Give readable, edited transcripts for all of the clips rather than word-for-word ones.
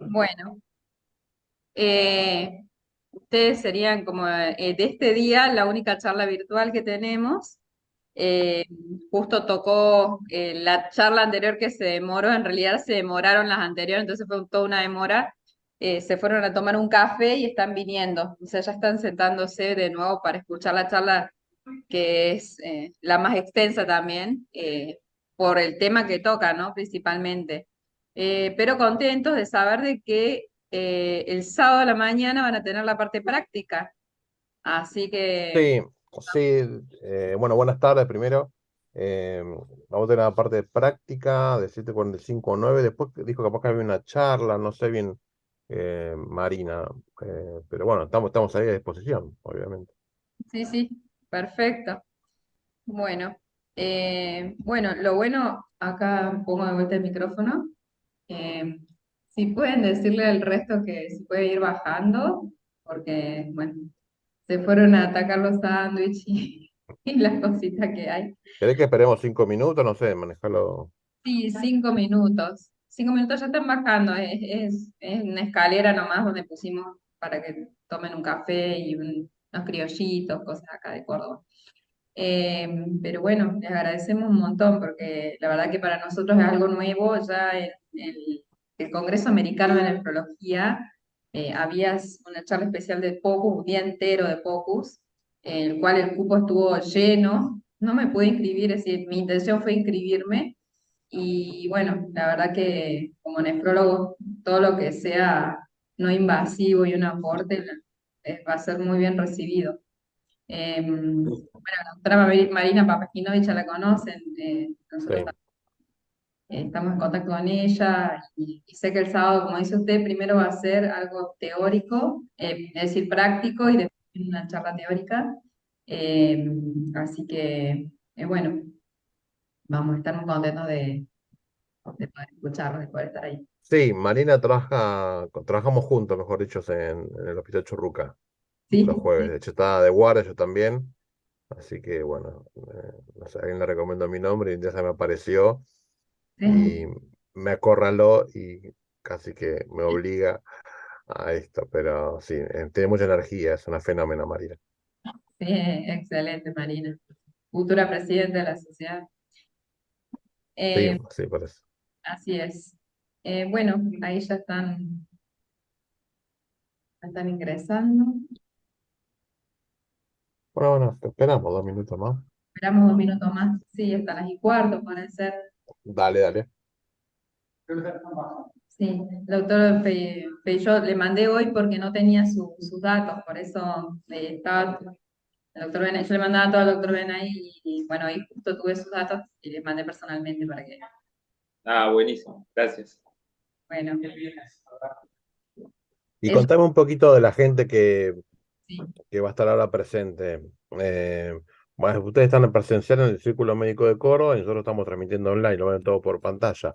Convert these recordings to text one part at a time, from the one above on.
Bueno, ustedes serían como de este día la única charla virtual que tenemos. Eh, Justo tocó la charla anterior que se demoró, en realidad se demoraron las anteriores, entonces fue toda una demora. Se fueron a tomar un café y están viniendo, o sea, ya están sentándose de nuevo para escuchar la charla que es la más extensa también, por el tema que toca, ¿no? Principalmente. Pero contentos de saber de que el sábado a la mañana van a tener la parte práctica. Así que, Sí, sí, bueno, buenas tardes primero. Eh, Vamos a tener la parte de práctica de 7:45 a 9. Después dijo capaz que había una charla, no sé bien, Marina, pero bueno, estamos ahí a disposición, obviamente. sí, sí, perfecto. Bueno, bueno, lo bueno, acá pongo de vuelta el micrófono. Eh, si pueden decirle al resto que se puede ir bajando, porque, bueno, se fueron a atacar los sándwiches y las cositas que hay. ¿Querés que esperemos 5 minutos? No sé, manejarlo. Sí, 5 minutos. 5 minutos ya están bajando. Es una escalera nomás donde pusimos para que tomen un café y unos criollitos, cosas acá de Córdoba. Pero bueno, les agradecemos un montón porque la verdad que para nosotros es algo nuevo. Ya en el Congreso Americano de Nefrología había una charla especial de POCUS, un día entero de POCUS, en el cual el cupo estuvo lleno. No me pude inscribir, es decir, mi intención fue inscribirme. Y bueno, la verdad que como nefrólogo, todo lo que sea no invasivo y un aporte va a ser muy bien recibido. Bueno, la doctora Marina Papaginovich ya la conocen, nosotros Sí, estamos en contacto con ella y sé que el sábado, como dice usted, primero va a ser algo teórico, es decir, práctico y después una charla teórica. Eh, Así que, bueno, vamos a estar muy contentos de poder escucharlos, de poder estar ahí. sí, Marina trabajamos juntos, mejor dicho, en el Hospital Churruca los Sí, jueves. sí, De hecho, estaba de guardia yo también. Así que bueno, no sé, alguien le recomendó mi nombre y un día se me apareció y sí, me acorraló y casi que me obliga a esto. Pero sí, tiene mucha energía, es una fenómeno, María. sí, excelente, Marina, futura presidenta de la sociedad. Sí, Eh, sí, por eso. Así es. Bueno, ahí ya están ingresando. Bueno, bueno, te esperamos 2 minutos más. Esperamos 2 minutos más. Sí, hasta las y cuarto pueden ser. Dale, dale. Sí, el doctor Peyot le mandé hoy porque no tenía sus datos, por eso estaba el doctor Ben, yo le mandaba todo al doctor Ben ahí y bueno, ahí justo tuve sus datos y les mandé personalmente para que, Ah, buenísimo, gracias. bueno, Y ellos contame un poquito de la gente sí. que va a estar ahora presente. Eh, bueno, ustedes están en presencial en el Círculo Médico de Coro y nosotros estamos transmitiendo online, lo ven todo por pantalla.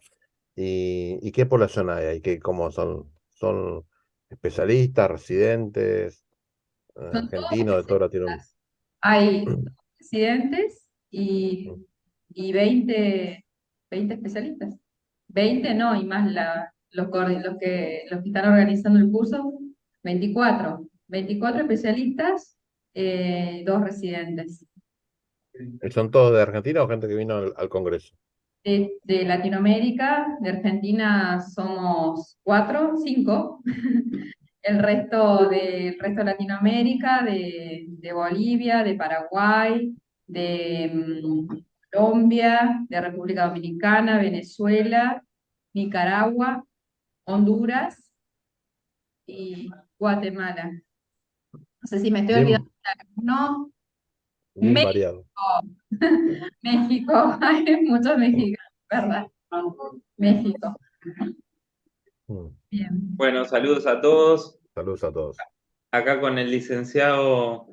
¿Y qué población hay ahí? ¿Cómo son? ¿Son especialistas, residentes, Son todos argentinos de todo Latinoamérica? especialistas. Hay residentes y 20 especialistas. 20 no, y más los que están organizando el curso, 24 especialistas, 2 residentes. ¿Son todos de Argentina o gente que vino al Congreso? De Latinoamérica, de Argentina somos 4, 5. El resto de Latinoamérica, de Bolivia, de Paraguay, de Colombia, de República Dominicana, Venezuela, Nicaragua, Honduras y Guatemala. No sé si me estoy olvidando Bien, de alguno. bien México, variado. México, hay muchos mexicanos, ¿verdad? México. Mm. Bien. Bueno, saludos a todos. Saludos a todos. Acá con el licenciado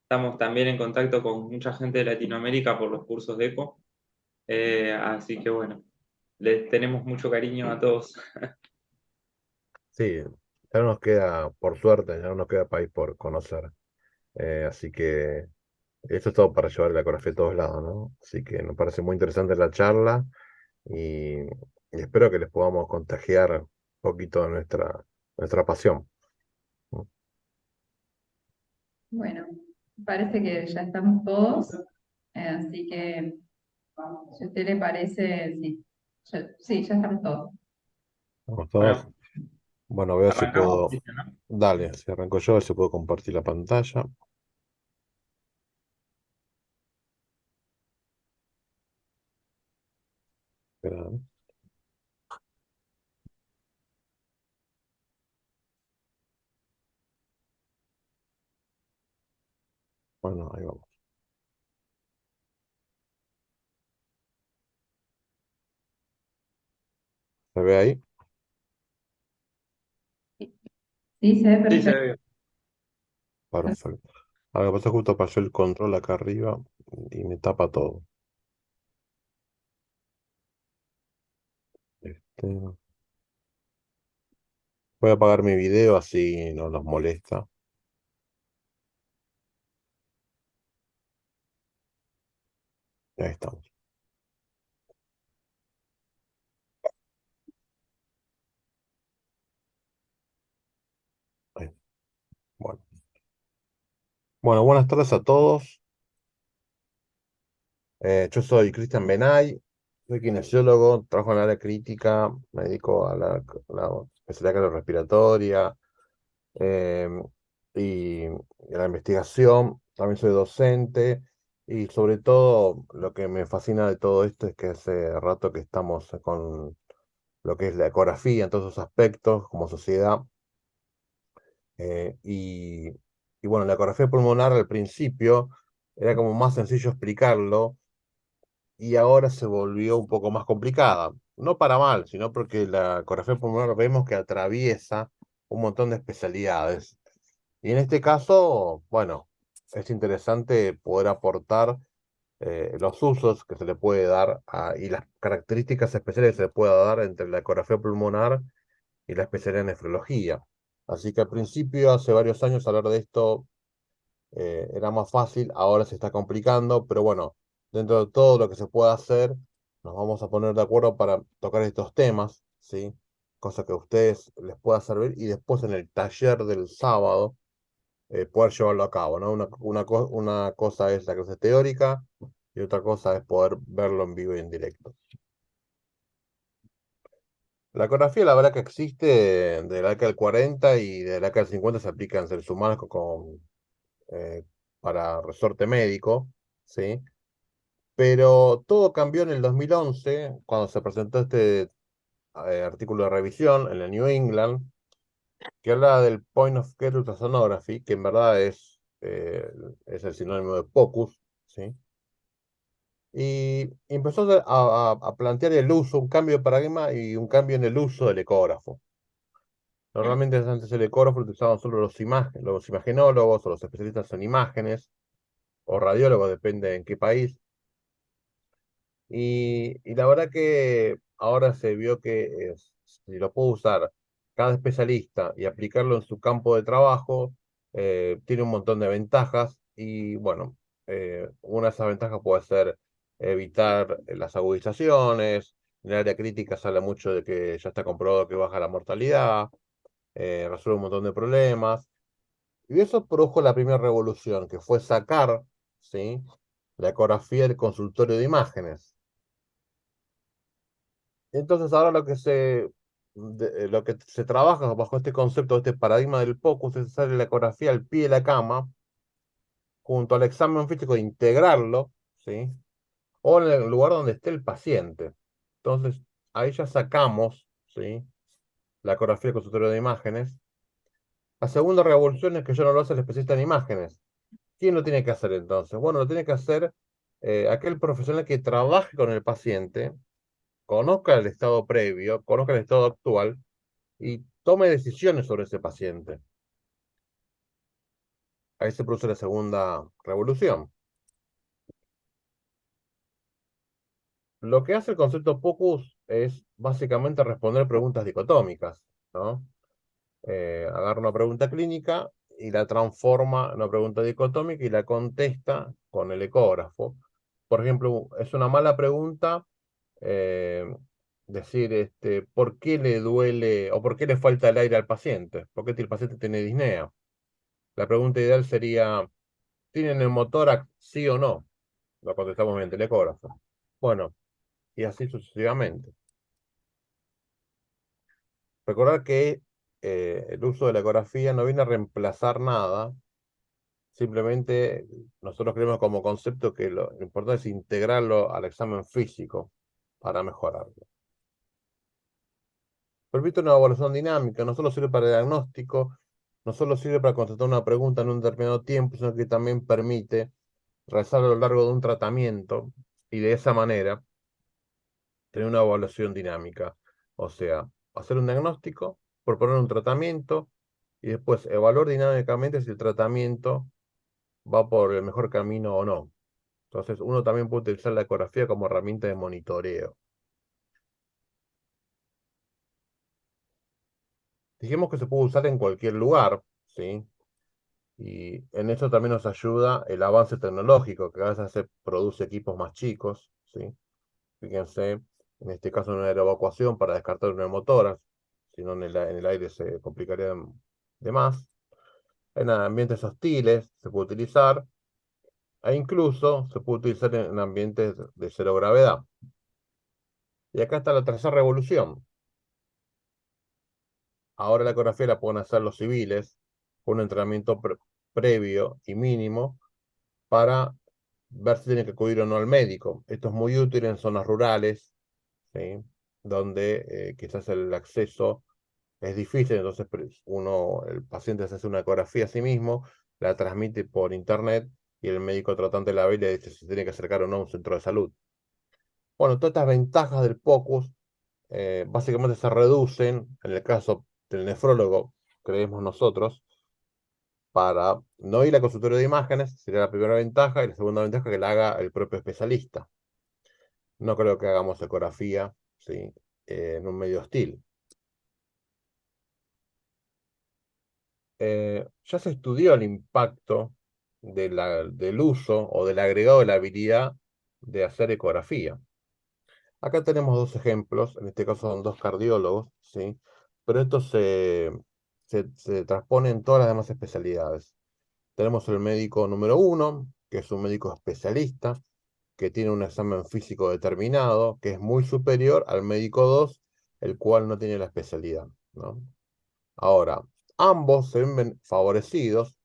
estamos también en contacto con mucha gente de Latinoamérica por los cursos de ECO. Así que bueno, les tenemos mucho cariño a todos. Sí, ya no nos queda, por suerte, ya no nos queda país por conocer. Así que eso es todo para llevar la ecografía a todos lados, ¿no? Así que me parece muy interesante la charla y espero que les podamos contagiar poquito de nuestra pasión. Bueno, parece que ya estamos todos, así que si a usted le parece, sí, sí, ya estamos todos. Vamos todos. Bueno, Bueno, voy a ver si arrancamos, puedo. Cristian, ¿no? Dale, si arranco yo, a ver si puedo compartir la pantalla. Espera, ¿eh? Bueno, ahí vamos. ¿Se ve ahí? Sí, se ve Sí, se perfecto. ve bien. Perfecto. Ahora pasa justo pasó el control acá arriba y me tapa todo. Este, voy a apagar mi video así no nos molesta. Ahí estamos. Ahí. Bueno. Bueno, buenas tardes a todos. Yo soy Cristian Benay, soy kinesiólogo, trabajo en el área crítica, me dedico a la especialidad cardiorrespiratoria eh, y a la investigación. También soy docente y sobre todo lo que me fascina de todo esto es que hace rato que estamos con lo que es la ecografía en todos sus aspectos como sociedad. eh, y, y bueno, la ecografía pulmonar al principio era como más sencillo explicarlo y ahora se volvió un poco más complicada. No para mal, sino porque la ecografía pulmonar vemos que atraviesa un montón de especialidades. Y en este caso, bueno, es interesante poder aportar los usos que se le puede dar y las características especiales que se le pueda dar entre la ecografía pulmonar y la especialidad en nefrología. Así que al principio, hace varios años, hablar de esto era más fácil, ahora se está complicando, pero bueno, dentro de todo lo que se pueda hacer, nos vamos a poner de acuerdo para tocar estos temas, ¿sí? Cosa que a ustedes les pueda servir y después en el taller del sábado poder llevarlo a cabo, ¿no? Una cosa es la clase teórica y otra cosa es poder verlo en vivo y en directo. La ecografía, la verdad que existe de la década del 40 y de la década del 50 se aplica en seres humanos eh, para resorte médico, ¿sí? Pero todo cambió en el 2011, cuando se presentó este artículo de revisión en el New England, que habla del Point of Care Ultrasonography, que en verdad es el sinónimo de POCUS, ¿sí? Y empezó a plantear el uso, un cambio de paradigma y un cambio en el uso del ecógrafo. Normalmente antes el ecógrafo lo utilizaban solo los imagenólogos o los especialistas en imágenes, o radiólogos, depende en qué país. Y la verdad que ahora se vio que si lo puede usar cada especialista y aplicarlo en su campo de trabajo, tiene un montón de ventajas. Y bueno, una de esas ventajas puede ser evitar las agudizaciones. En el área crítica se habla mucho de que ya está comprobado que baja la mortalidad, resuelve un montón de problemas. Y eso produjo la primera revolución, que fue sacar, ¿sí?, la ecografía del consultorio de imágenes. Entonces ahora lo que se trabaja bajo este concepto, este paradigma del POCUS, es hacer la ecografía al pie de la cama, junto al examen físico, de integrarlo, ¿sí? O en el lugar donde esté el paciente. Entonces, ahí ya sacamos, ¿sí?, la ecografía del consultorio de imágenes. La segunda revolución es que ya no lo hace el especialista en imágenes. ¿Quién lo tiene que hacer entonces? Bueno, lo tiene que hacer aquel profesional que trabaje con el paciente, conozca el estado previo, conozca el estado actual y tome decisiones sobre ese paciente. Ahí se produce la segunda revolución. Lo que hace el concepto POCUS es básicamente responder preguntas dicotómicas, ¿no? Agarra una pregunta clínica y la transforma en una pregunta dicotómica y la contesta con el ecógrafo. Por ejemplo, es una mala pregunta, eh, decir, ¿por qué le duele o por qué le falta el aire al paciente? ¿Por qué el paciente tiene disnea? La pregunta ideal sería, ¿tienen el motor sí o no? Lo contestamos mediante el ecógrafo. Bueno, y así sucesivamente. Recordar que el uso de la ecografía no viene a reemplazar nada, simplemente nosotros creemos como concepto que lo importante es integrarlo al examen físico para mejorarlo. Permite una evaluación dinámica, no solo sirve para el diagnóstico, no solo sirve para contestar una pregunta en un determinado tiempo, sino que también permite realizar a lo largo de un tratamiento y de esa manera tener una evaluación dinámica. O sea, hacer un diagnóstico, proponer un tratamiento y después evaluar dinámicamente si el tratamiento va por el mejor camino o no. Entonces, uno también puede utilizar la ecografía como herramienta de monitoreo. Dijimos que se puede usar en cualquier lugar, ¿sí? Y en eso también nos ayuda el avance tecnológico, que a veces se produce equipos más chicos, ¿sí? Fíjense, en este caso en una evacuación para descartar una motora, si no en el aire se complicaría de más. En ambientes hostiles se puede utilizar, e incluso se puede utilizar en ambientes de cero gravedad. Y acá está la tercera revolución. Ahora la ecografía la pueden hacer los civiles con un entrenamiento previo y mínimo para ver si tienen que acudir o no al médico. Esto es muy útil en zonas rurales, ¿sí? Donde quizás el acceso es difícil, entonces el paciente se hace una ecografía a sí mismo, la transmite por internet y el médico tratante la ve y le dice si se tiene que acercar o no a un centro de salud. Bueno, todas estas ventajas del POCUS básicamente se reducen, en el caso del nefrólogo, creemos nosotros, para no ir al consultorio de imágenes, sería la primera ventaja, y la segunda ventaja que la haga el propio especialista. No creo que hagamos ecografía, ¿sí? En un medio hostil. Ya se estudió el impacto del uso o del agregado de la habilidad de hacer ecografía. Acá tenemos dos ejemplos, en este caso son dos cardiólogos, ¿sí? Pero esto se transpone en todas las demás especialidades. Tenemos el médico número uno, que es un médico especialista, que tiene un examen físico determinado, que es muy superior al médico 2, el cual no tiene la especialidad, ¿no? Ahora, ambos se ven favorecidos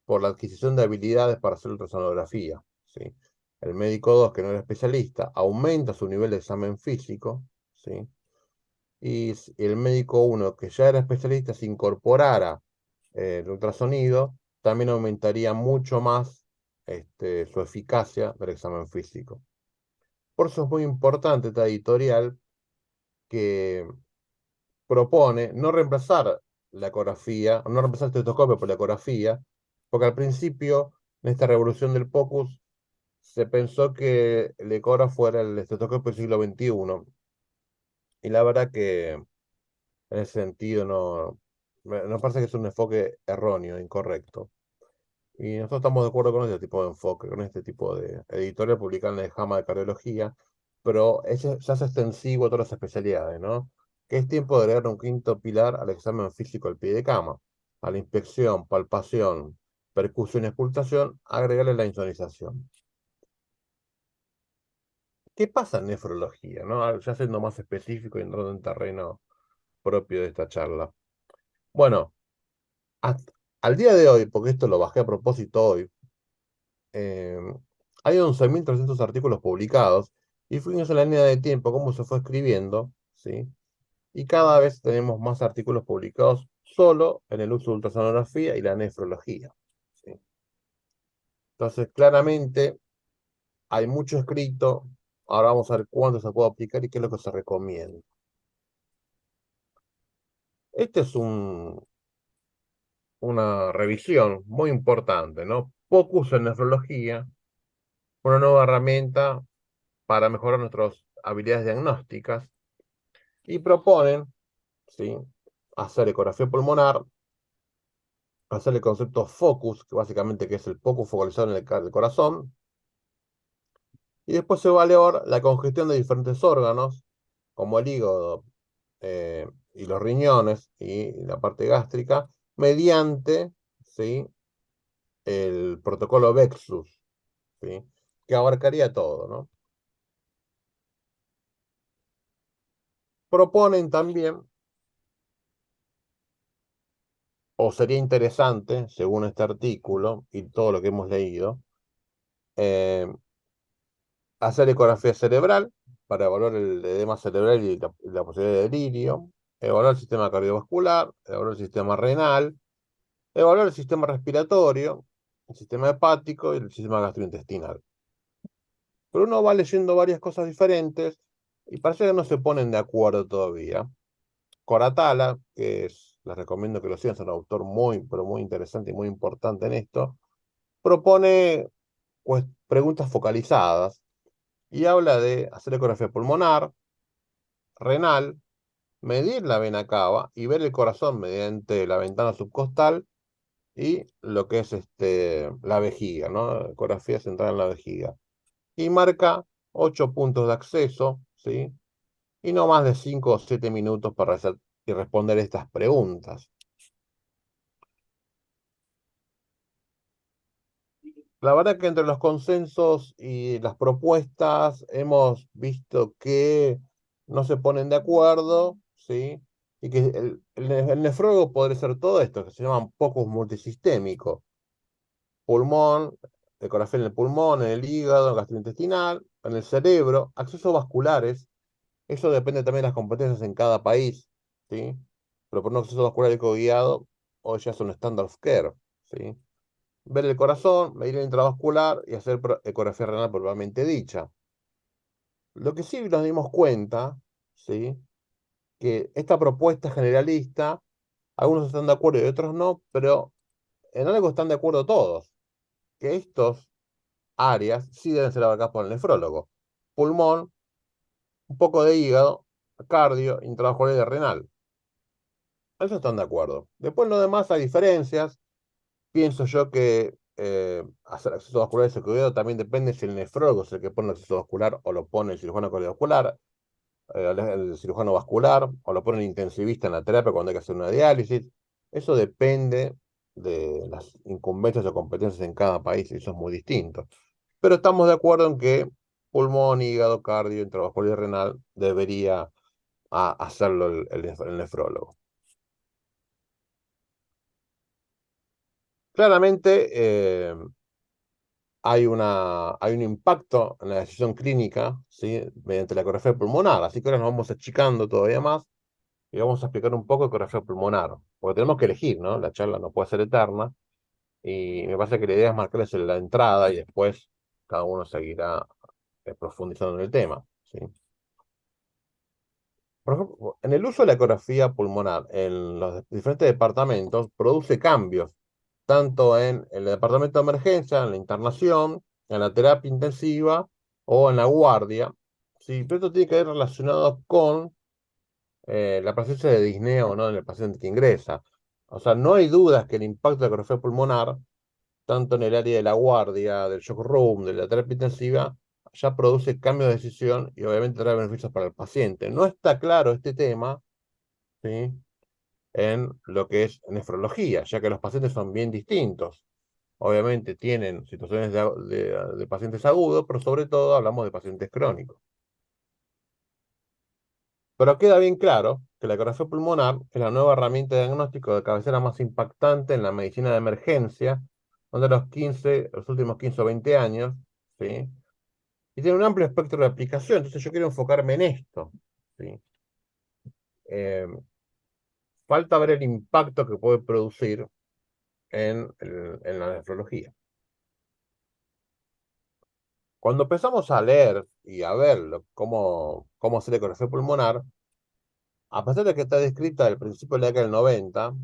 por la adquisición de habilidades para hacer ultrasonografía, ¿sí? El médico 2, que no era especialista, aumenta su nivel de examen físico, ¿sí? Y el médico 1, que ya era especialista, se incorporara el ultrasonido, también aumentaría mucho más su eficacia del examen físico. Por eso es muy importante esta editorial que propone no reemplazar la ecografía, no reemplazar el estetoscopio por la ecografía, porque al principio, en esta revolución del POCUS, se pensó que el ecógrafo era el estetoscopio del siglo XXI, y la verdad que en ese sentido nos parece que es un enfoque erróneo, incorrecto. Y nosotros estamos de acuerdo con este tipo de enfoque, con este tipo de editorial publicada en el JAMA de Cardiología, pero eso se hace extensivo a todas las especialidades, ¿no? Que es tiempo de agregar un quinto pilar al examen físico al pie de cama, a la inspección, palpación, percusión y ocultación, agregarle la insonización. ¿Qué pasa en nefrología, no? Ya siendo más específico y entrando en terreno propio de esta charla. Bueno, al día de hoy, porque esto lo bajé a propósito hoy, eh, hay 11.300 artículos publicados y fuimos en la línea de tiempo cómo se fue escribiendo, ¿sí? Y cada vez tenemos más artículos publicados solo en el uso de ultrasonografía y la nefrología, ¿sí? Entonces, claramente hay mucho escrito. Ahora vamos a ver cuánto se puede aplicar y qué es lo que se recomienda. Este es una revisión muy importante, ¿no? Focus en nefrología, una nueva herramienta para mejorar nuestras habilidades diagnósticas y proponen, ¿sí? Hacer ecografía pulmonar, hacer el concepto focus, que básicamente que es el focus focalizado en el corazón, y después evaluar la congestión de diferentes órganos como el hígado y los riñones y la parte gástrica, mediante, ¿sí?, el protocolo Vexus, ¿sí?, que abarcaría todo, ¿no? Proponen también, o sería interesante, según este artículo y todo lo que hemos leído, eh, hacer ecografía cerebral para evaluar el edema cerebral y la posibilidad de delirio, evaluar el sistema cardiovascular, evaluar el sistema renal, evaluar el sistema respiratorio, el sistema hepático y el sistema gastrointestinal. Pero uno va leyendo varias cosas diferentes y parece que no se ponen de acuerdo todavía. Coratala, les recomiendo que lo sigan, es un autor muy, pero muy interesante y muy importante en esto, propone pues, preguntas focalizadas y habla de hacer ecografía pulmonar, renal, medir la vena cava y ver el corazón mediante la ventana subcostal y lo que es la vejiga, ¿no? Ecografía central en la vejiga. Y marca 8 puntos de acceso, ¿sí? Y no más de 5 o 7 minutos para hacer y responder estas preguntas. La verdad que entre los consensos y las propuestas hemos visto que no se ponen de acuerdo, ¿sí? Y que el nefrólogo podría ser todo esto, que se llaman focus multisistémico. Pulmón, ecografía en el pulmón, en el hígado, en el gastrointestinal, en el cerebro, accesos vasculares. Eso depende también de las competencias en cada país, ¿sí? Pero por un acceso vascular guiado, hoy ya es un standard of care, ¿sí? Ver el corazón, medir el intravascular y hacer ecografía renal propiamente dicha. Lo que sí nos dimos cuenta, ¿sí?, que esta propuesta generalista, algunos están de acuerdo y otros no, pero en algo están de acuerdo todos, que estos áreas sí deben ser abarcadas por el nefrólogo. Pulmón, un poco de hígado, cardio, intravascular y renal. Eso están de acuerdo. Después en lo demás hay diferencias. Pienso yo que hacer acceso vascular y circuito también depende si el nefrólogo es el que pone el acceso vascular o lo pone el cirujano cardiovascular, el cirujano vascular, o lo pone el intensivista en la terapia cuando hay que hacer una diálisis. Eso depende de las incumbencias o competencias en cada país, y eso es muy distinto. Pero estamos de acuerdo en que pulmón, hígado, cardio, intravascular y renal debería hacerlo el nefrólogo. Claramente, hay un impacto en la decisión clínica, ¿sí?, mediante la ecografía pulmonar. Así que ahora nos vamos achicando todavía más y vamos a explicar un poco ecografía pulmonar. Porque tenemos que elegir, ¿no? La charla no puede ser eterna. Y me parece que la idea es marcarles la entrada y después cada uno seguirá profundizando en el tema, ¿sí? Por ejemplo, en el uso de la ecografía pulmonar en los diferentes departamentos produce cambios, tanto en el departamento de emergencia, en la internación, en la terapia intensiva o en la guardia. Sí, pero esto tiene que ver relacionado con la presencia de disnea o no en el paciente que ingresa. O sea, no hay dudas que el impacto de la ecografía pulmonar, tanto en el área de la guardia, del shock room, de la terapia intensiva, ya produce cambios de decisión y obviamente trae beneficios para el paciente. No está claro este tema, ¿sí?, en lo que es nefrología, ya que los pacientes son bien distintos. Obviamente tienen situaciones de pacientes agudos, pero sobre todo hablamos de pacientes crónicos. Pero queda bien claro que la ecografía pulmonar es la nueva herramienta de diagnóstico de cabecera más impactante en la medicina de emergencia, donde los últimos 15 o 20 años, ¿sí?, y tiene un amplio espectro de aplicación. Entonces yo quiero enfocarme en esto, ¿sí? Eh, Falta ver el impacto que puede producir en la nefrología. Cuando empezamos a leer y a ver cómo hacer ecografía pulmonar, a pesar de que está descrita al principio de la década del 90,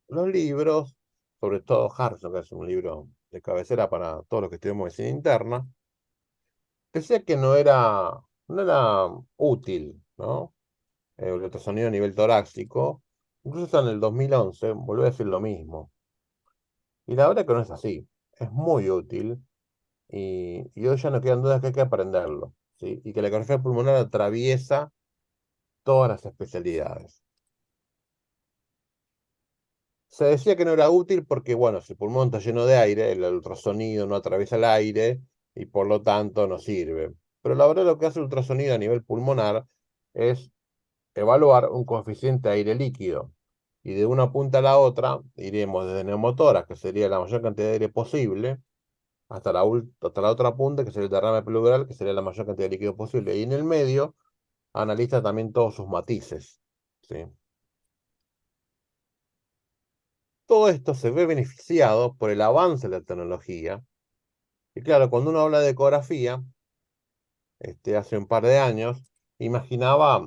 los libros, sobre todo Harrison, que es un libro de cabecera para todos los que estudiamos medicina interna, decía que no era útil, ¿no? El ultrasonido a nivel torácico. Incluso hasta en el 2011 volvió a decir lo mismo. Y la verdad que no es así. Es muy útil y hoy ya no quedan dudas que hay que aprenderlo, ¿sí? Y que la ecografía pulmonar atraviesa todas las especialidades. Se decía que no era útil porque, bueno, si el pulmón está lleno de aire, el ultrasonido no atraviesa el aire y por lo tanto no sirve. Pero la verdad lo que hace el ultrasonido a nivel pulmonar es evaluar un coeficiente aire líquido. Y de una punta a la otra iremos desde neumotórax, que sería la mayor cantidad de aire posible, hasta la otra punta, que sería el derrame pleural, que sería la mayor cantidad de líquido posible. Y en el medio analiza también todos sus matices. ¿Sí? Todo esto se ve beneficiado por el avance de la tecnología. Y claro, cuando uno habla de ecografía, hace un par de años, imaginaba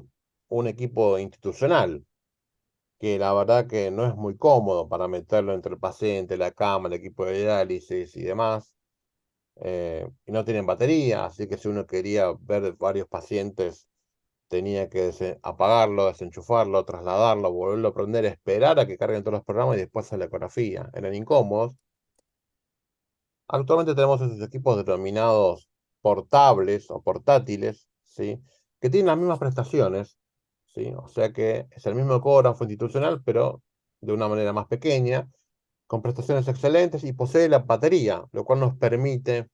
un equipo institucional, que la verdad que no es muy cómodo para meterlo entre el paciente, la cama, el equipo de diálisis y demás. Y no tienen batería, así que si uno quería ver varios pacientes, tenía que apagarlo, desenchufarlo, trasladarlo, volverlo a prender, esperar a que carguen todos los programas y después hacer la ecografía. Eran incómodos. Actualmente tenemos esos equipos denominados portables o portátiles, ¿sí? Que tienen las mismas prestaciones, ¿sí? O sea que es el mismo ecógrafo institucional, pero de una manera más pequeña, con prestaciones excelentes y posee la batería, lo cual nos permite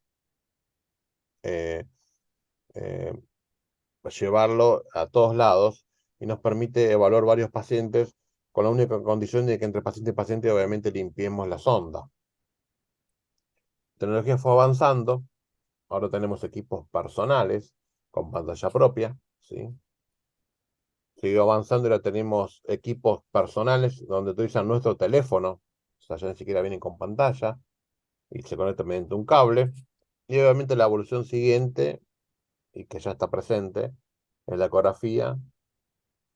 eh, eh, llevarlo a todos lados y nos permite evaluar varios pacientes con la única condición de que entre paciente y paciente obviamente limpiemos la sonda. La tecnología fue avanzando. Ahora tenemos equipos personales con pantalla propia, ¿sí? Siguió avanzando y ahora tenemos equipos personales donde utilizan nuestro teléfono, o sea, ya ni siquiera vienen con pantalla y se conectan mediante un cable. Y obviamente la evolución siguiente, y que ya está presente, es la ecografía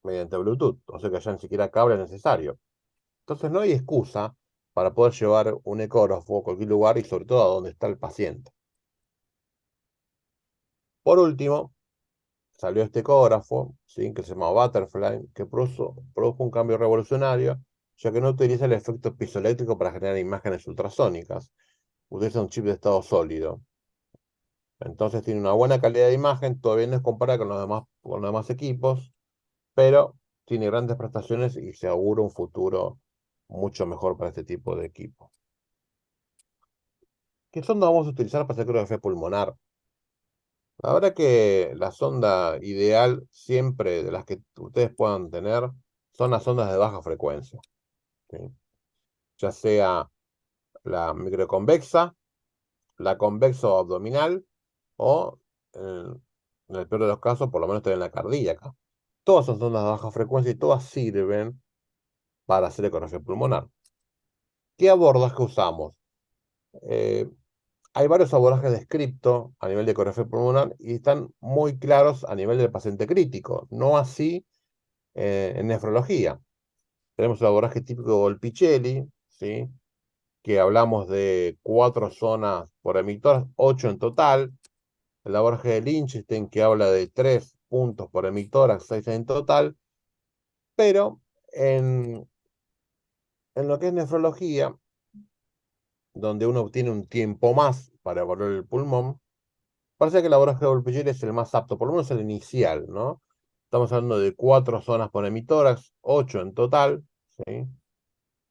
mediante Bluetooth, o sea que ya ni siquiera cable es necesario. Entonces no hay excusa para poder llevar un ecógrafo a cualquier lugar y sobre todo a donde está el paciente. Por último, salió este ecógrafo, ¿sí? Que se llama Butterfly, que produjo un cambio revolucionario, ya que no utiliza el efecto piezoeléctrico para generar imágenes ultrasónicas, utiliza un chip de estado sólido. Entonces tiene una buena calidad de imagen, todavía no es comparada con los demás equipos, pero tiene grandes prestaciones y se augura un futuro mucho mejor para este tipo de equipo. ¿Qué sonda vamos a utilizar para hacer ecografía pulmonar? La verdad que la sonda ideal siempre de las que ustedes puedan tener son las sondas de baja frecuencia, ¿sí? Ya sea la microconvexa, la convexo abdominal o, en, en el peor de los casos, por lo menos tener la cardíaca. Todas son sondas de baja frecuencia y todas sirven para hacer ecografía pulmonar. ¿Qué abordaje usamos? Eh, Hay varios abordajes descritos a nivel de ecografía pulmonar y están muy claros a nivel del paciente crítico, no así en nefrología. Tenemos el abordaje típico de Volpicelli, ¿sí? Que hablamos de 4 zonas por emitor, 8 en total. El abordaje de Lichtenstein, que habla de 3 puntos por emitor, 6 en total. Pero en, en lo que es nefrología, donde uno obtiene un tiempo más para evaluar el pulmón, parece que el abordaje de Volpicelli es el más apto, por lo menos el inicial, ¿no? Estamos hablando de 4 zonas por hemitórax, 8 en total, ¿sí?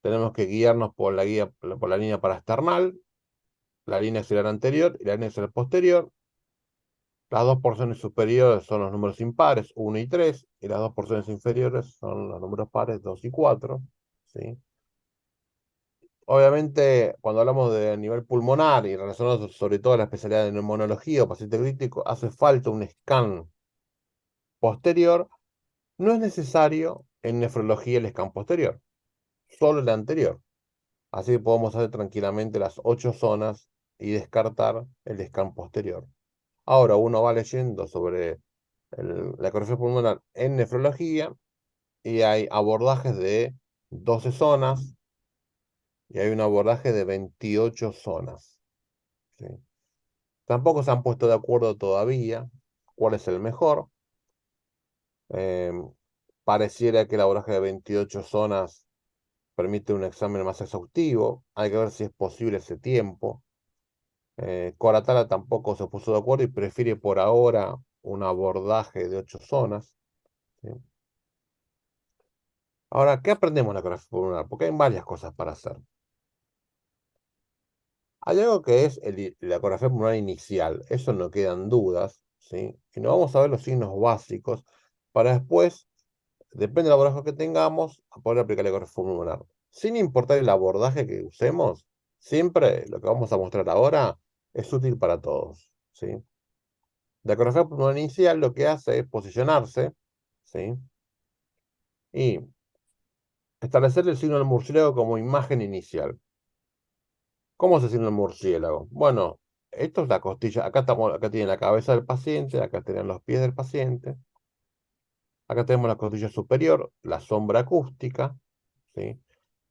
Tenemos que guiarnos por la línea parasternal, la línea axilar anterior y la línea axilar posterior. Las dos porciones superiores son los números impares, 1 y 3, y las dos porciones inferiores son los números pares, 2 y 4, ¿sí? Obviamente, cuando hablamos de nivel pulmonar y relacionado sobre todo a la especialidad de neumonología o paciente crítico, hace falta un scan posterior. No es necesario en nefrología el scan posterior, solo el anterior. Así que podemos hacer tranquilamente las 8 zonas y descartar el scan posterior. Ahora uno va leyendo sobre la ecografía pulmonar en nefrología y hay abordajes de 12 zonas y hay un abordaje de 28 zonas, ¿sí? Tampoco se han puesto de acuerdo todavía cuál es el mejor. Eh, Pareciera que el abordaje de 28 zonas permite un examen más exhaustivo. Hay que ver si es posible ese tiempo. Coratala tampoco se puso de acuerdo y prefiere por ahora un abordaje de 8 zonas, ¿sí? Ahora, ¿qué aprendemos en la ecografía pulmonar? Porque hay varias cosas para hacer. Hay algo que es la ecografía pulmonar inicial, eso no quedan dudas, ¿sí? Y nos vamos a ver los signos básicos para después, depende del abordaje que tengamos, a poder aplicar la ecografía pulmonar. Sin importar el abordaje que usemos, siempre lo que vamos a mostrar ahora es útil para todos, ¿sí? La ecografía pulmonar inicial lo que hace es posicionarse, ¿sí? Y establecer el signo del murciélago como imagen inicial. ¿Cómo se siente el murciélago? Bueno, esto es la costilla. Acá tiene la cabeza del paciente, acá tienen los pies del paciente. Acá tenemos la costilla superior, la sombra acústica, ¿sí?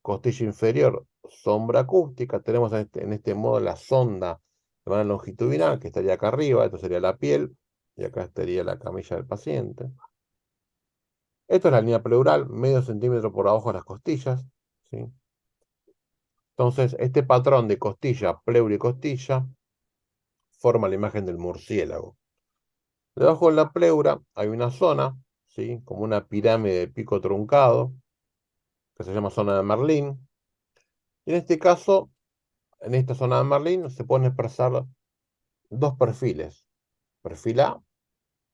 Costilla inferior, sombra acústica. Tenemos en este modo la sonda de manera longitudinal, que estaría acá arriba, esto sería la piel, y acá estaría la camilla del paciente. Esto es la línea pleural, medio centímetro por abajo de las costillas, ¿sí? Entonces, este patrón de costilla, pleura y costilla forma la imagen del murciélago. Debajo de la pleura hay una zona, ¿sí? Como una pirámide de pico truncado, que se llama zona de Merlín. Y en este caso, en esta zona de Merlín se pueden expresar dos perfiles. Perfil A,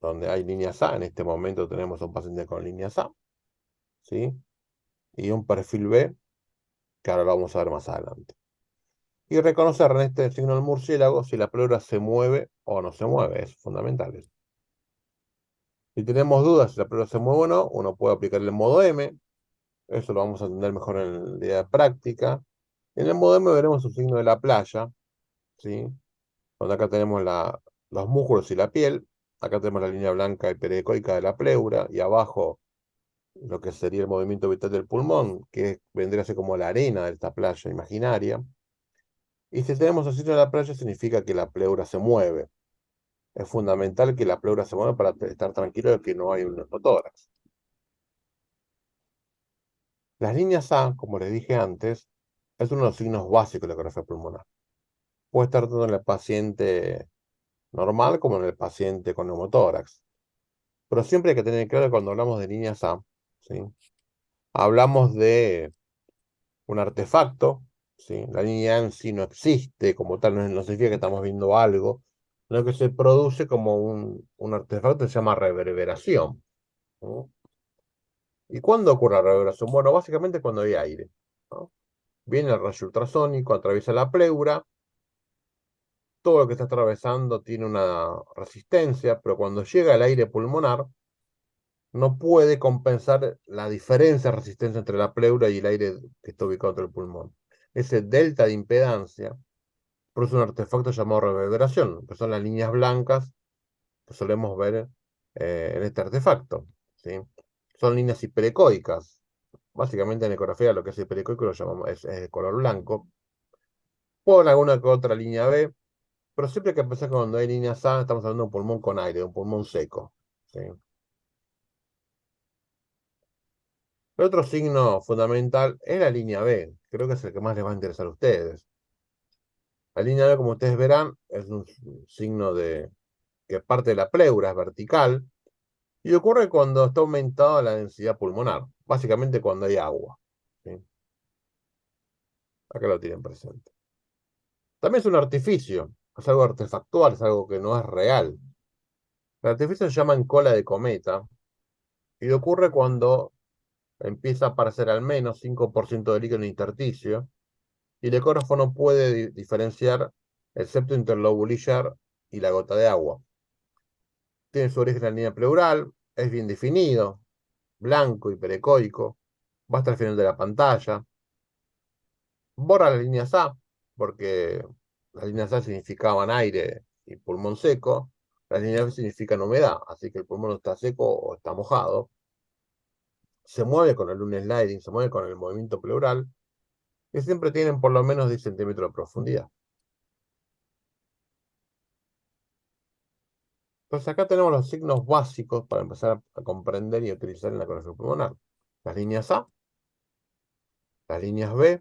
donde hay líneas A, en este momento tenemos un paciente con líneas A, ¿sí? Y un perfil B, que ahora lo vamos a ver más adelante. Y reconocer en este signo del murciélago si la pleura se mueve o no se mueve, es fundamental. Si tenemos dudas si la pleura se mueve o no, uno puede aplicar el modo M. Eso lo vamos a entender mejor en el día de práctica. En el modo M veremos el signo de la playa, ¿sí? Donde acá tenemos los músculos y la piel. Acá tenemos la línea blanca y pericoica de la pleura. Y abajo lo que sería el movimiento vital del pulmón, que vendría a ser como la arena de esta playa imaginaria. Y si tenemos el signo de la playa, significa que la pleura se mueve. Es fundamental que la pleura se mueva para estar tranquilo de que no hay un neumotórax. Las líneas A, como les dije antes, es uno de los signos básicos de la ecografía pulmonar. Puede estar tanto en el paciente normal como en el paciente con neumotórax. Pero siempre hay que tener claro que cuando hablamos de líneas A, ¿sí? Hablamos de un artefacto, ¿sí? La línea A en sí no existe como tal, no significa que estamos viendo algo, sino que se produce como un artefacto que se llama reverberación, ¿no? ¿Y cuándo ocurre la reverberación? Bueno, básicamente cuando hay aire, ¿no? Viene el rayo ultrasónico, atraviesa la pleura, todo lo que está atravesando tiene una resistencia, pero cuando llega el aire pulmonar, no puede compensar la diferencia de resistencia entre la pleura y el aire que está ubicado entre el pulmón. Ese delta de impedancia produce un artefacto llamado reverberación, que son las líneas blancas que solemos ver en este artefacto, ¿sí? Son líneas hiperecoicas. Básicamente en ecografía lo que es hiperecoico lo llamamos, es de color blanco. Por alguna que otra línea B, pero siempre hay que pensar que cuando hay líneas A estamos hablando de un pulmón con aire, de un pulmón seco, ¿sí? El otro signo fundamental es la línea B. Creo que es el que más les va a interesar a ustedes. La línea B, como ustedes verán, es un signo de que parte de la pleura, es vertical, y ocurre cuando está aumentada la densidad pulmonar, básicamente cuando hay agua, ¿sí? Acá lo tienen presente. También es un artificio, es algo artefactual, es algo que no es real. El artificio se llama cola de cometa, y ocurre cuando empieza a aparecer al menos 5% de líquido en el intersticio, y el ecógrafo no puede diferenciar el septo interlobulillar y la gota de agua. Tiene su origen en la línea pleural, es bien definido, blanco, hiperecoico, va hasta el final de la pantalla. Borra las líneas A, porque las líneas A significaban aire y pulmón seco, las líneas B significan humedad, así que el pulmón está seco o está mojado. Se mueve con el lune sliding, se mueve con el movimiento pleural, que siempre tienen por lo menos 10 centímetros de profundidad. Entonces acá tenemos los signos básicos para empezar a comprender y utilizar en la ecografía pulmonar. Las líneas A, las líneas B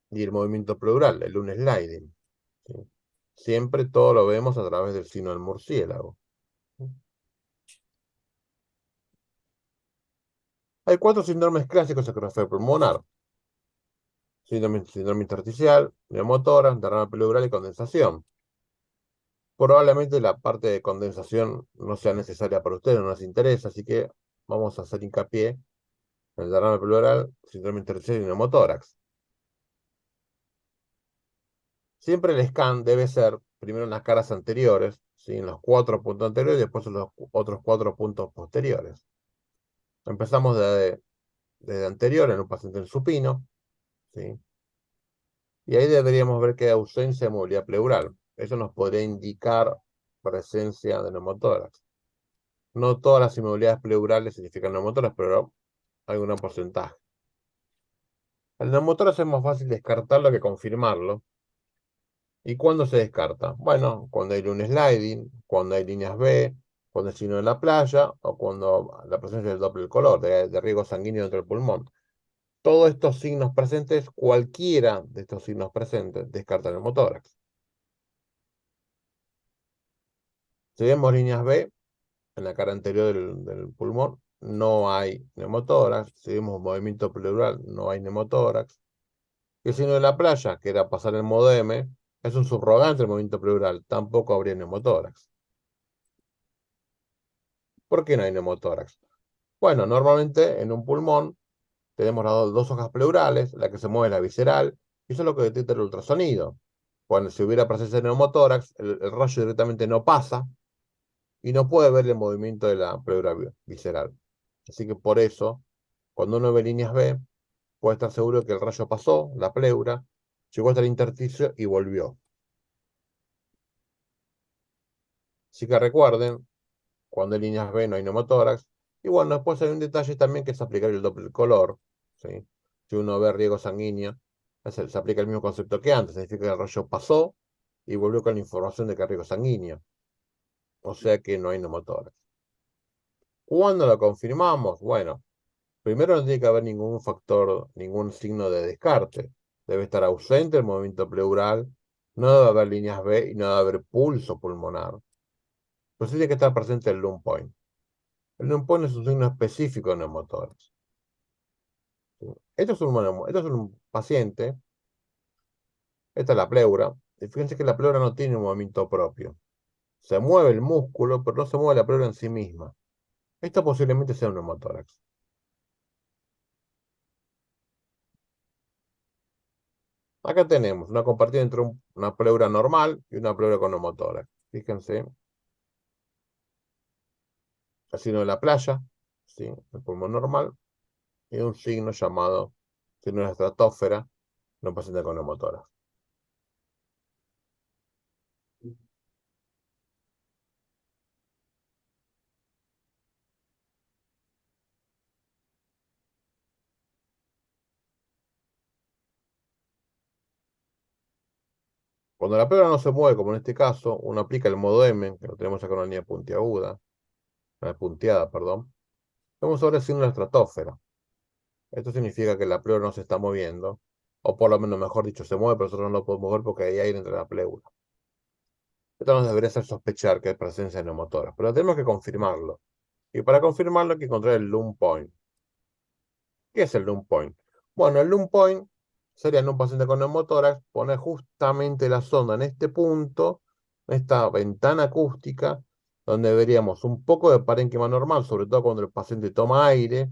y el movimiento pleural, el lune sliding, ¿sí? Siempre todo lo vemos a través del signo del murciélago. Hay 4 síndromes clásicos de ecografía pulmonar. Síndrome intersticial, neumotórax, derrame pleural y condensación. Probablemente la parte de condensación no sea necesaria para ustedes, no nos interesa, así que vamos a hacer hincapié en el derrame pleural, síndrome intersticial y neumotórax. Siempre el scan debe ser primero en las caras anteriores, ¿sí? En los 4 puntos anteriores y después en los otros 4 puntos posteriores. Empezamos desde anterior en un paciente en supino, ¿sí? Y ahí deberíamos ver que hay ausencia de movilidad pleural. Eso nos podría indicar presencia de neumotórax. No todas las inmovilidades pleurales significan neumotórax, pero hay un porcentaje. El neumotórax es más fácil descartarlo que confirmarlo. ¿Y cuándo se descarta? Bueno, cuando hay un sliding, cuando hay líneas B, cuando hay signo de la playa o cuando la presencia del doble color, de riego sanguíneo dentro del pulmón. Todos estos signos presentes, cualquiera de estos signos presentes, descarta el neumotórax. Si vemos líneas B en la cara anterior del pulmón, no hay neumotórax. Si vemos movimiento pleural, no hay neumotórax. Y el signo de la playa, que era pasar el modo M, es un subrogante del movimiento pleural, tampoco habría neumotórax. ¿Por qué no hay neumotórax? Bueno, normalmente en un pulmón tenemos las dos hojas pleurales, la que se mueve es la visceral, y eso es lo que detecta el ultrasonido. Cuando si hubiera presencia de neumotórax, el rayo directamente no pasa y no puede ver el movimiento de la pleura visceral. Así que por eso, cuando uno ve líneas B, puede estar seguro que el rayo pasó, la pleura, llegó hasta el intersticio y volvió. Así que recuerden, cuando hay líneas B no hay neumotórax. Y bueno, después hay un detalle también que es aplicar el doble color, ¿sí? Si uno ve riego sanguíneo, se aplica el mismo concepto que antes, significa que el rayo pasó y volvió con la información de que hay riego sanguíneo. O sea que no hay neumotórax. ¿Cuándo lo confirmamos? Bueno, primero no tiene que haber ningún factor, ningún signo de descarte. Debe estar ausente el movimiento pleural, no debe haber líneas B y no debe haber pulso pulmonar. Pues tiene que estar presente el lung point. El lung point es un signo específico de neumotórax. ¿Sí? Esto es un paciente, esta es la pleura, y fíjense que la pleura no tiene un movimiento propio. Se mueve el músculo, pero no se mueve la pleura en sí misma. Esto posiblemente sea un neumotórax. Acá tenemos una compartida entre una pleura normal y una pleura con neumotórax. Fíjense, el signo de la playa, ¿sí? El pulmón normal, y un signo llamado signo de la estratosfera, no paciente con neumotórax. Cuando la pleura no se mueve, como en este caso, uno aplica el modo M, que lo tenemos acá en una línea puntiaguda, punteada, perdón. Vamos ahora el signo de la estratosfera. Esto significa que la pleura no se está moviendo, o por lo menos, mejor dicho, se mueve, pero nosotros no lo podemos ver porque hay aire entre la pleura. Esto nos debería hacer sospechar que hay presencia de neumotórax, pero tenemos que confirmarlo. Y para confirmarlo hay que encontrar el lung point. ¿Qué es el lung point? Bueno, el lung point sería en un paciente con neumotórax poner justamente la sonda en este punto, en esta ventana acústica, donde veríamos un poco de parénquima normal, sobre todo cuando el paciente toma aire,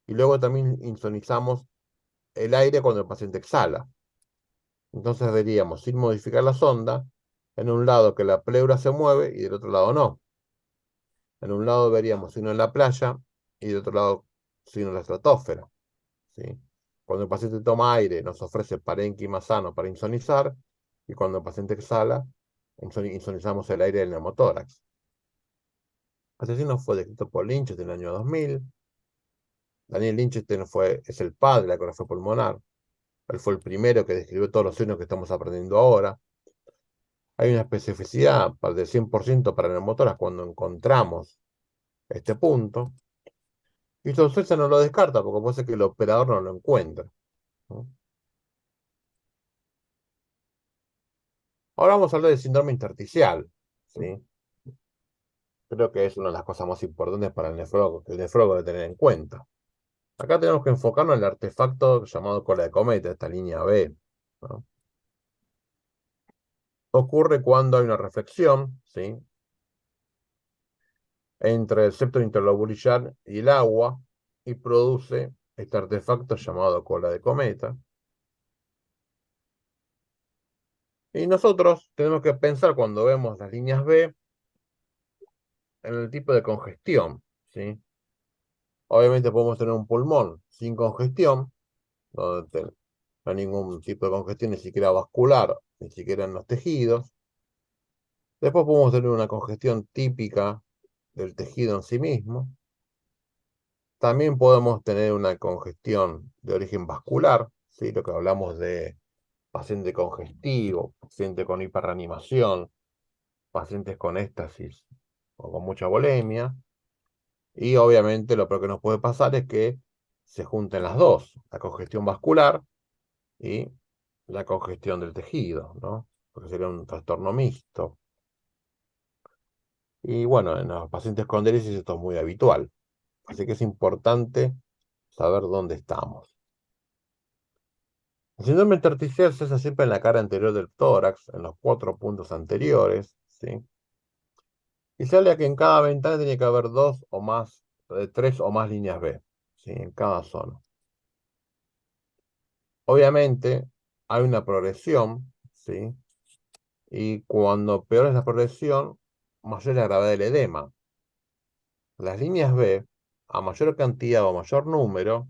y luego también insonizamos el aire cuando el paciente exhala. Entonces veríamos, sin modificar la sonda, en un lado que la pleura se mueve y del otro lado no. En un lado veríamos signo en la playa y del otro lado signo en la estratosfera. ¿Sí? Cuando el paciente toma aire, nos ofrece parénquima sano para insonizar, y cuando el paciente exhala, insonizamos el aire del neumotórax. Este signo fue descrito por Lynch en el año 2000. Daniel Lynch es el padre de la ecografía pulmonar. Él fue el primero que describió todos los signos que estamos aprendiendo ahora. Hay una especificidad del 100% para el neumotórax cuando encontramos este punto. Y entonces se no lo descarta porque puede ser que el operador no lo encuentre, ¿no? Ahora vamos a hablar del síndrome intersticial, ¿sí? Creo que es una de las cosas más importantes para el nefrólogo, que el nefrólogo debe tener en cuenta. Acá tenemos que enfocarnos en el artefacto llamado cola de cometa, esta línea B, ¿no? Ocurre cuando hay una reflexión, ¿sí?, entre el septo interlobular y el agua y produce este artefacto llamado cola de cometa. Y nosotros tenemos que pensar cuando vemos las líneas B en el tipo de congestión, ¿sí? Obviamente podemos tener un pulmón sin congestión, donde no hay ningún tipo de congestión, ni siquiera vascular, ni siquiera en los tejidos. Después podemos tener una congestión típica del tejido en sí mismo. También podemos tener una congestión de origen vascular, ¿sí?, lo que hablamos de paciente congestivo, paciente con hiperreanimación, pacientes con éxtasis o con mucha volemia. Y obviamente lo peor que nos puede pasar es que se junten las dos, la congestión vascular y la congestión del tejido, ¿no? Porque sería un trastorno mixto. Y bueno, en los pacientes con diálisis esto es muy habitual. Así que es importante saber dónde estamos. El síndrome intersticial se hace siempre en la cara anterior del tórax, en los 4 puntos anteriores, ¿sí? Y se habla que en cada ventana tiene que haber 2 o más, 3 o más líneas B, ¿sí?, en cada zona. Obviamente hay una progresión, ¿sí? Y cuando peor es la progresión, mayor es la gravedad del edema. Las líneas B, a mayor cantidad o mayor número,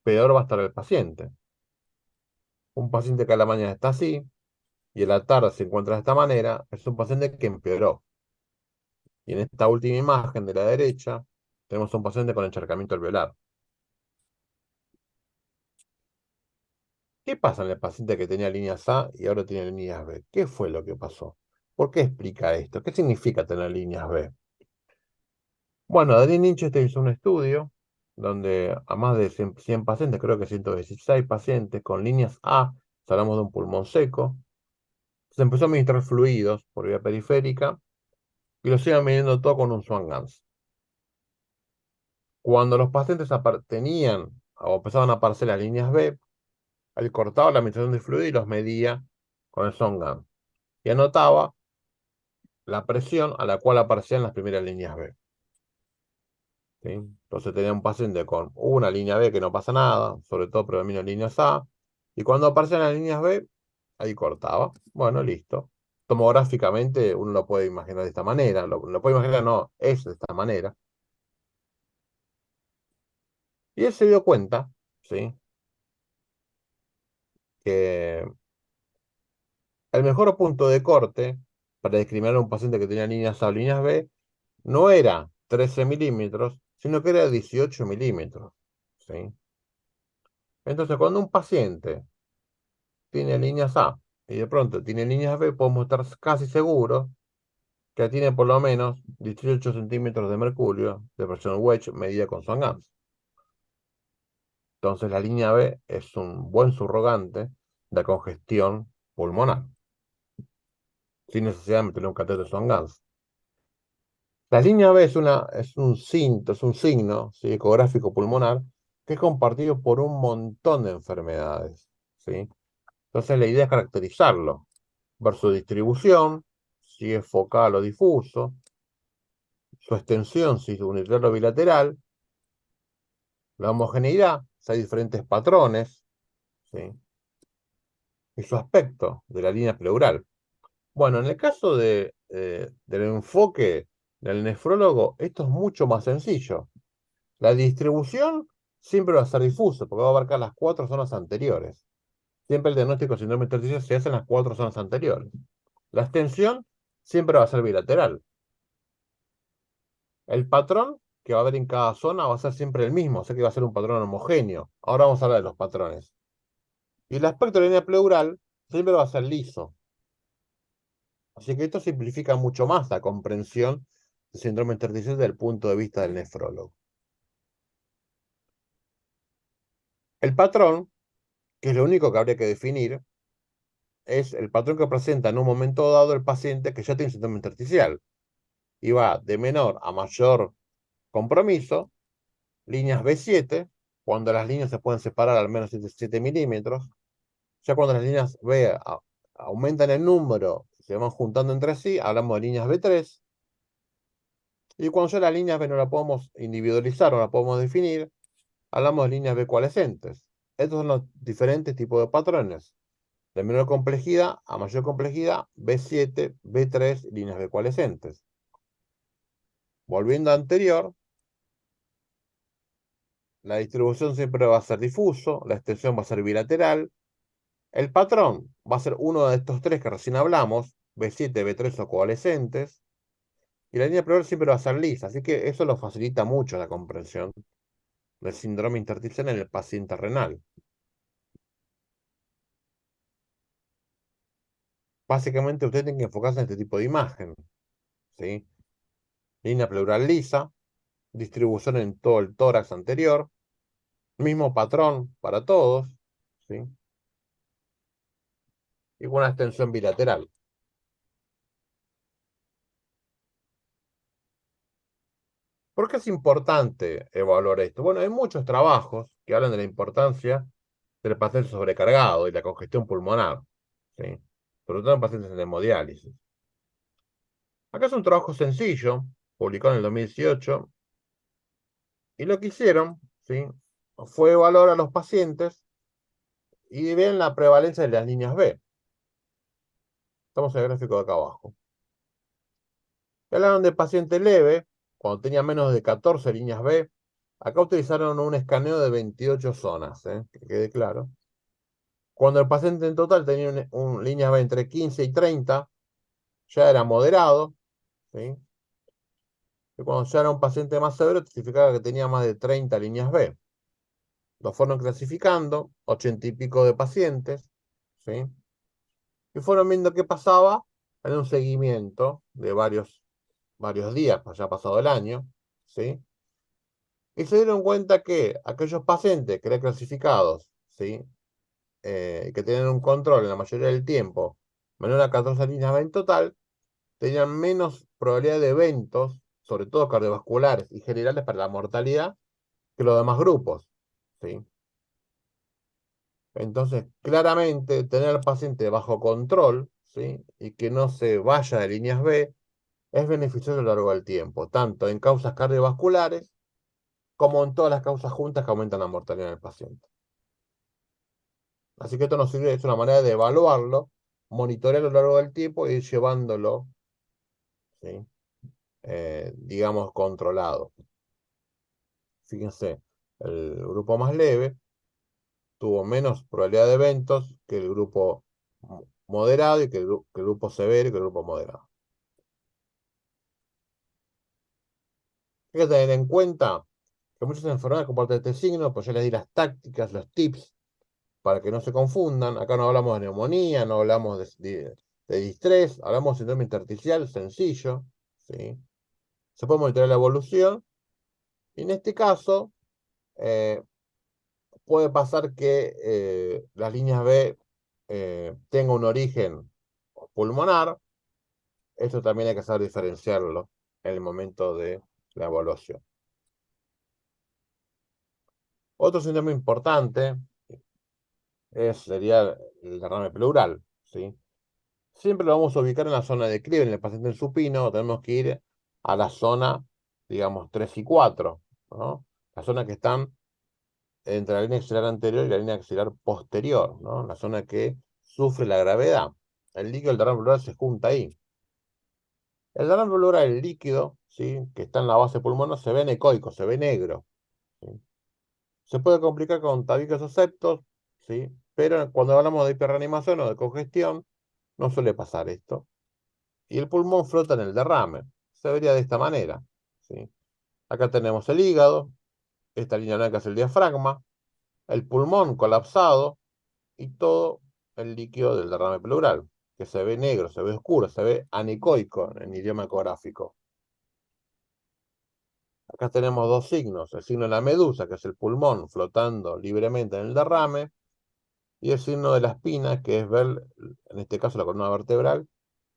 peor va a estar el paciente. Un paciente que a la mañana está así y a la tarde se encuentra de esta manera, es un paciente que empeoró. Y en esta última imagen de la derecha, tenemos un paciente con encharcamiento alveolar. ¿Qué pasa en el paciente que tenía líneas A y ahora tiene líneas B? ¿Qué fue lo que pasó? ¿Por qué explica esto? ¿Qué significa tener líneas B? Bueno, Darín Lynch hizo un estudio donde a más de 100 pacientes, creo que 116 pacientes con líneas A, hablamos de un pulmón seco, se empezó a administrar fluidos por vía periférica y los iban midiendo todo con un Swan-Ganz. Cuando los pacientes tenían o empezaban a aparecer las líneas B, él cortaba la administración de fluido y los medía con el Swan-Ganz y anotaba la presión a la cual aparecían las primeras líneas B, ¿sí? Entonces tenía un paciente con una línea B que no pasa nada, sobre todo predominan líneas A, y cuando aparecen las líneas B, ahí cortaba. Bueno, listo. Tomográficamente uno lo puede imaginar de esta manera, lo puede imaginar, no, es de esta manera. Y él se dio cuenta, ¿sí?, que el mejor punto de corte para discriminar a un paciente que tenía líneas A o líneas B no era 13 milímetros, sino que era 18 milímetros, ¿sí? Entonces, cuando un paciente tiene líneas A y de pronto tiene líneas B, podemos estar casi seguros que tiene por lo menos 18 centímetros de mercurio de presión Wedge medida con Swan-Ganz. Entonces, la línea B es un buen subrogante de congestión pulmonar, sin necesidad de meterle un catéter Swan-Ganz. La línea B es un signo, ¿sí?, ecográfico pulmonar que es compartido por un montón de enfermedades, ¿sí? Entonces la idea es caracterizarlo, ver su distribución, si es focal o difuso, su extensión, si es unilateral o bilateral, la homogeneidad, si hay diferentes patrones, ¿sí?, y su aspecto de la línea pleural. Bueno, en el caso del enfoque del nefrólogo, esto es mucho más sencillo. La distribución siempre va a ser difuso, porque va a abarcar las 4 zonas anteriores. Siempre el diagnóstico de síndrome intersticial se hace en las 4 zonas anteriores. La extensión siempre va a ser bilateral. El patrón que va a haber en cada zona va a ser siempre el mismo, o sea que va a ser un patrón homogéneo. Ahora vamos a hablar de los patrones. Y el aspecto de la línea pleural siempre va a ser liso. Así que esto simplifica mucho más la comprensión del síndrome intersticial desde el punto de vista del nefrólogo. El patrón, que es lo único que habría que definir, es el patrón que presenta en un momento dado el paciente que ya tiene síndrome intersticial. Y va de menor a mayor compromiso, líneas B7, cuando las líneas se pueden separar al menos 7 milímetros. Ya cuando las líneas B aumentan el número, se van juntando entre sí, hablamos de líneas B3. Y cuando ya las líneas B no la podemos individualizar, no la podemos definir, hablamos de líneas B coalescentes. Estos son los diferentes tipos de patrones. De menor complejidad a mayor complejidad, B7, B3, líneas B coalescentes. Volviendo a anterior, la distribución siempre va a ser difuso, la extensión va a ser bilateral. El patrón va a ser uno de estos tres que recién hablamos, B7, B3 o coalescentes. Y la línea pleural siempre va a ser lisa, así que eso lo facilita mucho la comprensión del síndrome intersticial en el paciente renal. Básicamente usted tiene que enfocarse en este tipo de imagen, ¿sí? Línea pleural lisa, distribución en todo el tórax anterior, mismo patrón para todos, ¿sí? Y una extensión bilateral. ¿Por qué es importante evaluar esto? Bueno, hay muchos trabajos que hablan de la importancia del paciente sobrecargado y la congestión pulmonar, ¿sí? Sobre todo en pacientes en hemodiálisis. Acá es un trabajo sencillo, publicado en el 2018, y lo que hicieron, ¿sí? Fue evaluar a los pacientes y ven la prevalencia de las líneas B. Estamos en el gráfico de acá abajo. Hablaron de paciente leve, cuando tenía menos de 14 líneas B. Acá utilizaron un escaneo de 28 zonas, que quede claro. Cuando el paciente en total tenía líneas B entre 15 y 30, ya era moderado, ¿sí? Y cuando ya era un paciente más severo, significaba que tenía más de 30 líneas B. Lo fueron clasificando, 80 y pico de pacientes, ¿sí? Y fueron viendo qué pasaba en un seguimiento de varios días, pues ya ha pasado el año, ¿sí? Y se dieron cuenta que aquellos pacientes que eran clasificados, ¿sí? Que tenían un control en la mayoría del tiempo, menor a 14 líneas B en total, tenían menos probabilidad de eventos, sobre todo cardiovasculares y generales para la mortalidad, que los demás grupos, ¿sí? Entonces, claramente, tener al paciente bajo control, ¿sí? Y que no se vaya de líneas B es beneficioso a lo largo del tiempo, tanto en causas cardiovasculares como en todas las causas juntas que aumentan la mortalidad del paciente. Así que esto nos sirve, es una manera de evaluarlo, monitorearlo a lo largo del tiempo y ir llevándolo, ¿sí? Digamos, controlado. Fíjense, el grupo más leve tuvo menos probabilidad de eventos que el grupo moderado y que el grupo severo y que el grupo moderado. Hay que tener en cuenta que muchas enfermedades comportan este signo, pues ya les di las tácticas, los tips, para que no se confundan. Acá no hablamos de neumonía, no hablamos de distrés, hablamos de síndrome intersticial sencillo, ¿sí? Se puede monitorear la evolución, y en este caso puede pasar que las líneas B tengan un origen pulmonar. Esto también hay que saber diferenciarlo en el momento de la evaluación. Otro síndrome importante sería el derrame pleural, ¿sí? Siempre lo vamos a ubicar en la zona de declive, en el paciente en supino, tenemos que ir a la zona, digamos, 3 y 4, ¿no? La zona que están entre la línea axilar anterior y la línea axilar posterior, ¿no? La zona que sufre la gravedad. El líquido del derrame pleural se junta ahí. El derrame pleural, el líquido, ¿sí? Que está en la base pulmonar, se ve necoico, se ve negro, ¿sí? Se puede complicar con tabiques o septos, ¿sí? Pero cuando hablamos de hiperreanimación o de congestión, no suele pasar esto. Y el pulmón flota en el derrame. Se vería de esta manera, ¿sí? Acá tenemos el hígado, esta línea blanca es el diafragma, el pulmón colapsado y todo el líquido del derrame pleural, que se ve negro, se ve oscuro, se ve anecoico en idioma ecográfico. Acá tenemos dos signos, el signo de la medusa, que es el pulmón flotando libremente en el derrame, y el signo de la espina, que es ver, en este caso, la columna vertebral.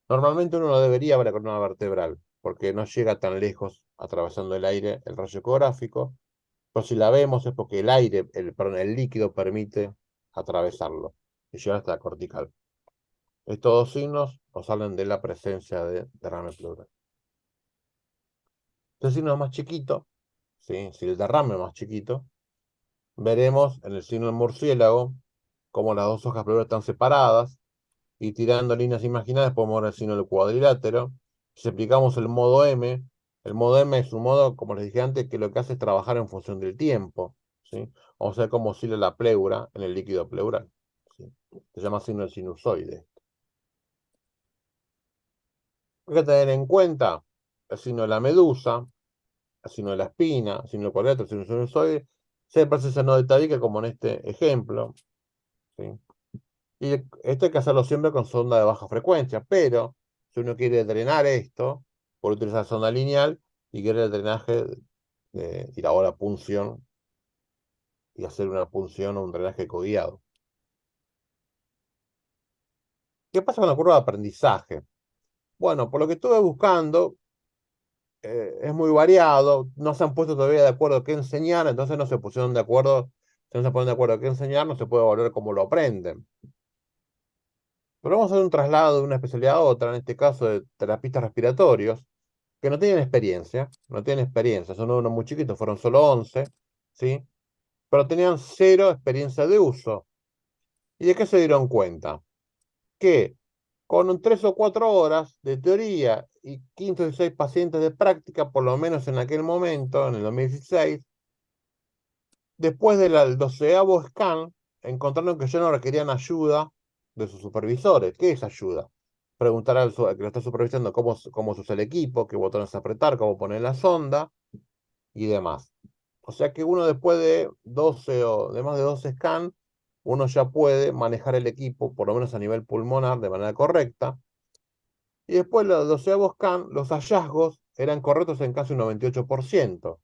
Normalmente uno no debería ver la columna vertebral, porque no llega tan lejos atravesando el aire el rayo ecográfico, Pero si la vemos es porque el aire, perdón, el líquido permite atravesarlo y llegar hasta la cortical. Estos dos signos nos hablan de la presencia de derrame pleural. Este signo es más chiquito, ¿sí? Si el derrame es más chiquito, veremos en el signo del murciélago cómo las dos hojas pleurales están separadas y tirando líneas imaginadas podemos ver el signo del cuadrilátero. Si aplicamos el modo M es un modo, como les dije antes, que lo que hace es trabajar en función del tiempo, ¿sí? Vamos a ver cómo oscila la pleura en el líquido pleural, ¿sí? Se llama signo del sinusoide. Hay que tener en cuenta el signo de la medusa, el signo de la espina, el signo del cuadrilátero, el signo del sinusoide, se presencia no de tabique como en este ejemplo, ¿sí? Y esto hay que hacerlo siempre con sonda de baja frecuencia, pero si uno quiere drenar esto, puede utilizar sonda lineal y quiere el drenaje y la punción y hacer una punción o un drenaje codiado. ¿Qué pasa con la curva de aprendizaje? Bueno, por lo que estuve buscando, es muy variado, no se han puesto todavía de acuerdo qué enseñar, entonces no se pusieron de acuerdo, si no se ponen de acuerdo qué enseñar, no se puede evaluar cómo lo aprenden. Pero vamos a hacer un traslado de una especialidad a otra, en este caso de terapistas respiratorios, que no tienen experiencia, no tienen experiencia, son unos muy chiquitos, fueron solo 11, ¿sí? Pero tenían cero experiencia de uso. ¿Y de qué se dieron cuenta? Que con 3 o 4 horas de teoría y 15 o 16 pacientes de práctica, por lo menos en aquel momento, en el 2016, después del 12º scan, encontraron que ya no requerían ayuda de sus supervisores. ¿Qué es ayuda? Preguntar al que lo está supervisando cómo se usa el equipo, qué botones apretar, cómo poner la sonda y demás. O sea que uno después de 12 o de más de 12 scans, uno ya puede manejar el equipo, por lo menos a nivel pulmonar, de manera correcta. Y después del 12º scan, los hallazgos eran correctos en casi un 98%.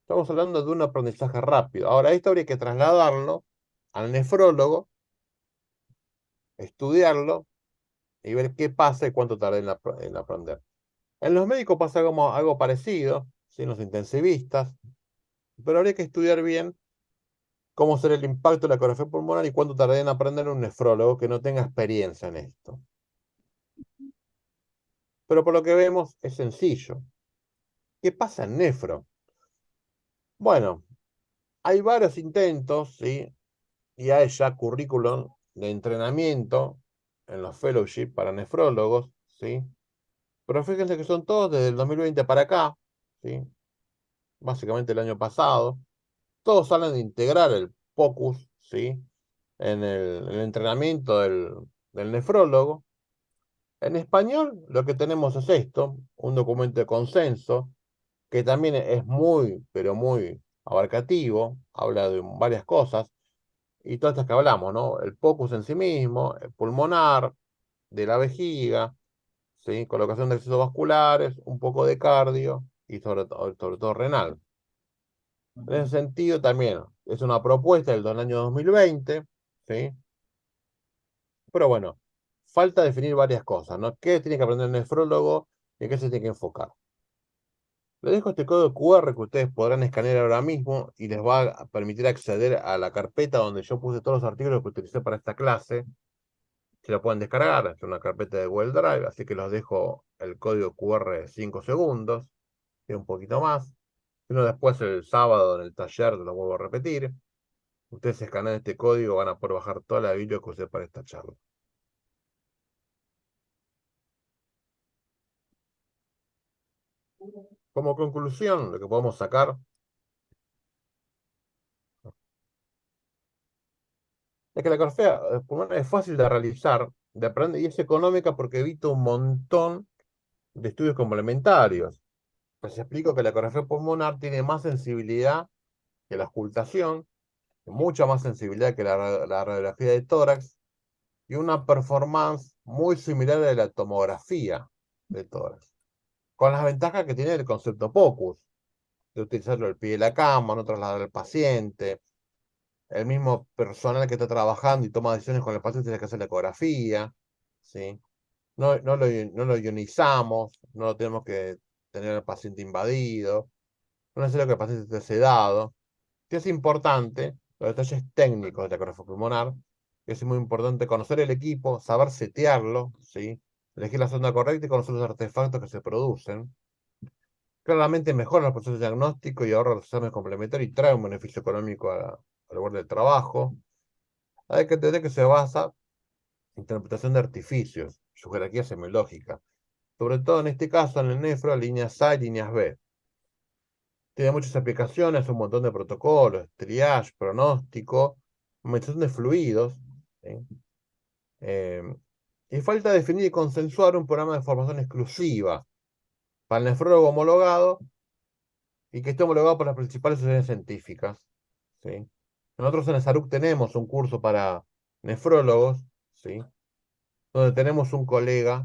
Estamos hablando de un aprendizaje rápido. Ahora, esto habría que trasladarlo al nefrólogo, estudiarlo y ver qué pasa y cuánto tarda en aprender. En los médicos pasa algo parecido, ¿sí? En los intensivistas, pero habría que estudiar bien cómo será el impacto de la ecografía pulmonar y cuánto tardaría en aprender un nefrólogo que no tenga experiencia en esto. Pero por lo que vemos es sencillo. ¿Qué pasa en nefro? Bueno, hay varios intentos, ¿sí? Y hay ya currículum de entrenamiento en los fellowship para nefrólogos, ¿sí? Pero fíjense que son todos desde el 2020 para acá, ¿sí? Básicamente el año pasado. Todos hablan de integrar el POCUS, ¿sí? En el entrenamiento del nefrólogo. En español lo que tenemos es esto, un documento de consenso, que también es muy, pero muy abarcativo, habla de varias cosas, y todas estas que hablamos, ¿no? El POCUS en sí mismo, el pulmonar, de la vejiga, ¿sí? Colocación de excesos vasculares, un poco de cardio y sobre todo renal. En ese sentido también es una propuesta del año 2020, ¿sí? Pero bueno, falta definir varias cosas, ¿no? ¿Qué tiene que aprender el nefrólogo y en qué se tiene que enfocar? Les dejo este código QR que ustedes podrán escanear ahora mismo y les va a permitir acceder a la carpeta donde yo puse todos los artículos que utilicé para esta clase. Se lo pueden descargar, es una carpeta de Google Drive, así que los dejo el código QR 5 segundos y un poquito más. Si no, después el sábado en el taller lo vuelvo a repetir. Ustedes escanean este código, van a poder bajar toda la biblia que usé para esta charla. Como conclusión, lo que podemos sacar es que la ecografía pulmonar es fácil de realizar, de aprender y es económica porque evita un montón de estudios complementarios. Les explico que la ecografía pulmonar tiene más sensibilidad que la auscultación, mucha más sensibilidad que la radiografía de tórax y una performance muy similar a la tomografía de tórax, con las ventajas que tiene el concepto POCUS, de utilizarlo al pie de la cama, no trasladar al paciente, el mismo personal que está trabajando y toma decisiones con el paciente tiene que hacer la ecografía, ¿sí? No lo ionizamos, no lo tenemos que tener al paciente invadido, no es necesario que el paciente esté sedado. Sí es importante, los detalles técnicos de la ecografía pulmonar, es muy importante conocer el equipo, saber setearlo, ¿sí? Elegir la sonda correcta y conocer los artefactos que se producen. Claramente mejora el proceso diagnóstico y ahorra los exámenes complementarios y trae un beneficio económico al lugar del trabajo. Hay que entender que se basa en interpretación de artificios, su jerarquía semiológica, sobre todo en este caso en el nefro, líneas A y líneas B. Tiene muchas aplicaciones, un montón de protocolos, triage, pronóstico, medición de fluidos, ¿sí? Eh, y falta definir y consensuar un programa de formación exclusiva para el nefrólogo homologado y que esté homologado por las principales sociedades científicas, ¿sí? Nosotros en el SARUC tenemos un curso para nefrólogos, ¿sí? Donde tenemos un colega,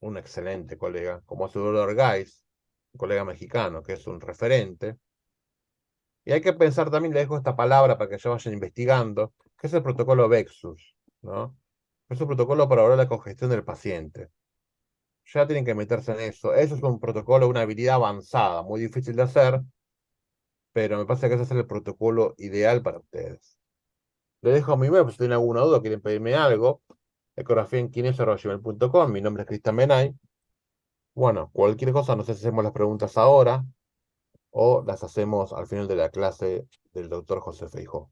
un excelente colega, como es Eduardo Gais, un colega mexicano que es un referente. Y hay que pensar también, le dejo esta palabra para que ya vayan investigando, que es el protocolo VEXUS, ¿no? Es un protocolo para evaluar la congestión del paciente. Ya tienen que meterse en eso. Eso es un protocolo, una habilidad avanzada, muy difícil de hacer, pero me parece que ese es el protocolo ideal para ustedes. Les dejo mi web, si tienen alguna duda, quieren pedirme algo, ecografíaenquines@gmail.com, mi nombre es Cristian Benay. Bueno, cualquier cosa, no sé si hacemos las preguntas ahora o las hacemos al final de la clase del doctor José Feijó.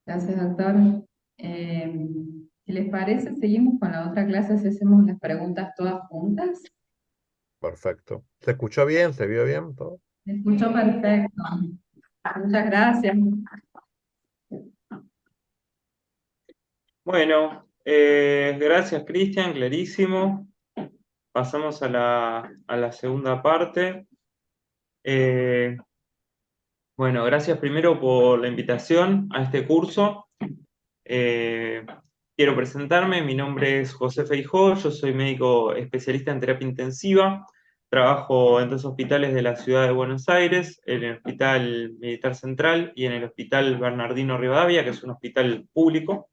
Gracias, doctor. Si les parece, seguimos con la otra clase, si hacemos las preguntas todas juntas. Perfecto. ¿Se escuchó bien? ¿Se vio bien todo? Me escuchó perfecto. Muchas gracias. Bueno, gracias Cristian, clarísimo. Pasamos a la segunda parte. Bueno, gracias primero por la invitación a este curso. Eh, Quiero presentarme, mi nombre es José Feijó, yo soy médico especialista en terapia intensiva, trabajo en dos hospitales de la ciudad de Buenos Aires, en el Hospital Militar Central y en el Hospital Bernardino Rivadavia, que es un hospital público.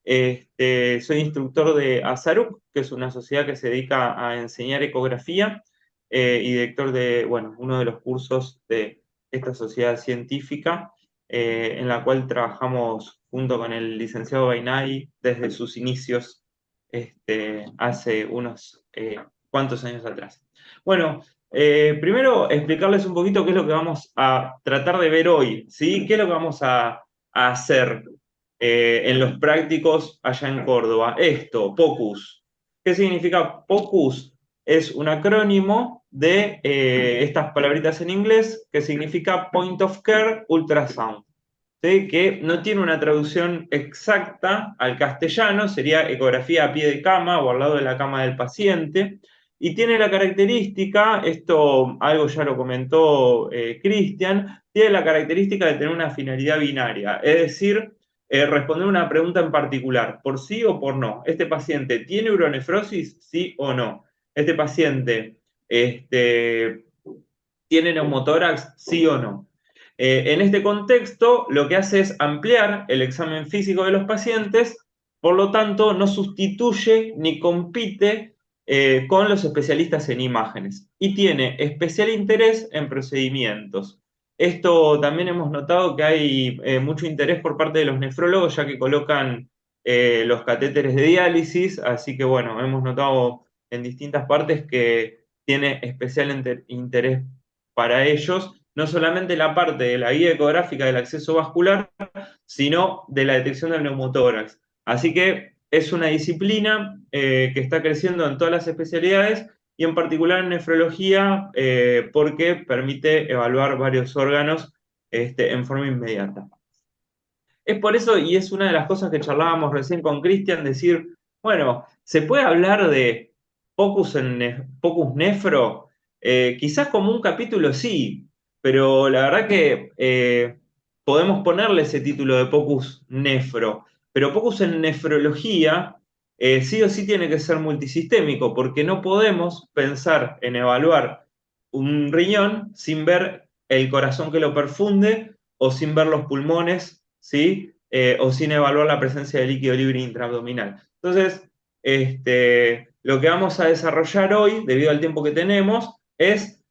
Soy instructor de ASARUC, que es una sociedad que se dedica a enseñar ecografía, y director de, bueno, uno de los cursos de esta sociedad científica, en la cual trabajamos junto con el licenciado Bainay desde sus inicios, hace unos cuantos años atrás. Bueno, primero explicarles un poquito qué es lo que vamos a tratar de ver hoy, ¿sí? ¿Qué es lo que vamos a hacer en los prácticos allá en Córdoba? Esto, POCUS. ¿Qué significa POCUS? Es un acrónimo de estas palabritas en inglés que significa Point of Care Ultrasound, ¿sí? Que no tiene una traducción exacta al castellano, sería ecografía a pie de cama o al lado de la cama del paciente, y tiene la característica, esto algo ya lo comentó Cristian, tiene la característica de tener una finalidad binaria, es decir, responder una pregunta en particular, por sí o por no. ¿Este paciente tiene uronefrosis? Sí o no. ¿Este paciente tiene neumotórax? Sí o no. En este contexto, lo que hace es ampliar el examen físico de los pacientes, por lo tanto, no sustituye ni compite con los especialistas en imágenes y tiene especial interés en procedimientos. Esto también hemos notado que hay mucho interés por parte de los nefrólogos, ya que colocan los catéteres de diálisis, así que bueno, hemos notado en distintas partes que tiene especial interés para ellos, no solamente la parte de la guía ecográfica del acceso vascular, sino de la detección del neumotórax. Así que es una disciplina que está creciendo en todas las especialidades y en particular en nefrología porque permite evaluar varios órganos en forma inmediata. Es por eso, y es una de las cosas que charlábamos recién con Cristian, decir, bueno, ¿se puede hablar de POCUS nefro? Quizás como un capítulo sí, pero la verdad que podemos ponerle ese título de POCUS nefro, pero POCUS en nefrología sí o sí tiene que ser multisistémico, porque no podemos pensar en evaluar un riñón sin ver el corazón que lo perfunde o sin ver los pulmones, ¿sí? O sin evaluar la presencia de líquido libre intraabdominal. Entonces, lo que vamos a desarrollar hoy, debido al tiempo que tenemos, es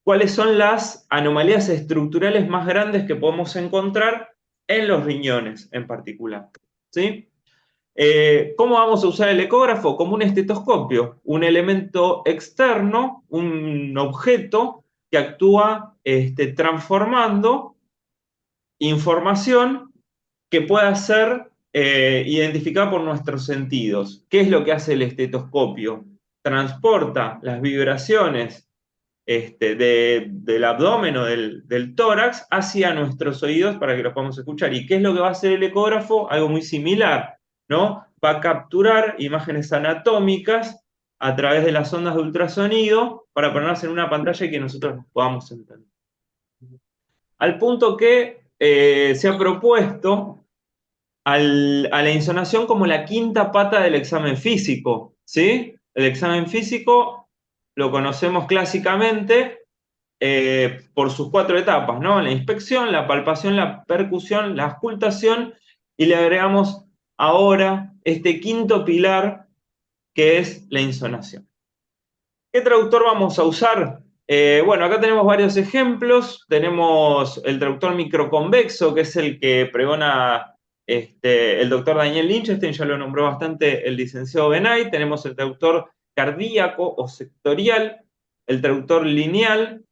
cuáles son las anomalías estructurales más grandes que podemos encontrar en los riñones en particular. ¿Sí? ¿Cómo vamos a usar el ecógrafo? Como un estetoscopio, un elemento externo, un objeto que actúa transformando información que pueda ser identificada por nuestros sentidos. ¿Qué es lo que hace el estetoscopio? Transporta las vibraciones del abdomen o del tórax hacia nuestros oídos para que los podamos escuchar. ¿Y qué es lo que va a hacer el ecógrafo? Algo muy similar, ¿no? Va a capturar imágenes anatómicas a través de las ondas de ultrasonido para ponerlas en una pantalla y que nosotros las podamos entender. Al punto que se ha propuesto a la insonación como la quinta pata del examen físico, ¿sí? El examen físico lo conocemos clásicamente por sus 4 etapas, ¿no? La inspección, la palpación, la percusión, la auscultación, y le agregamos ahora este quinto pilar que es la insonación. ¿Qué traductor vamos a usar? Bueno, acá tenemos varios ejemplos. Tenemos el traductor microconvexo, que es el que pregona el doctor Daniel Lichtenstein, ya lo nombró bastante el licenciado Benay. Tenemos el traductor cardíaco o sectorial, el traductor lineal,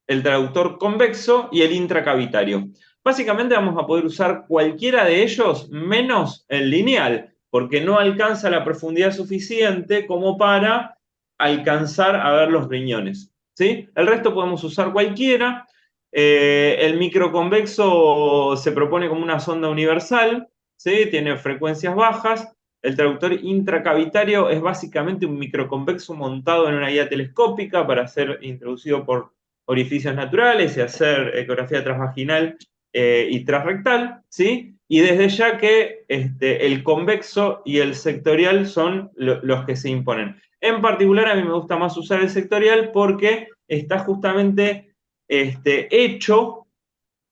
el traductor convexo y el intracavitario. Básicamente vamos a poder usar cualquiera de ellos menos el lineal, porque no alcanza la profundidad suficiente como para alcanzar a ver los riñones, ¿sí? El resto podemos usar cualquiera. El microconvexo se propone como una sonda universal, ¿sí? Tiene frecuencias bajas. El traductor intracavitario es básicamente un microconvexo montado en una guía telescópica para ser introducido por orificios naturales y hacer ecografía transvaginal y transrectal, ¿sí? Y desde ya que el convexo y el sectorial son los que se imponen. En particular, a mí me gusta más usar el sectorial porque está justamente hecho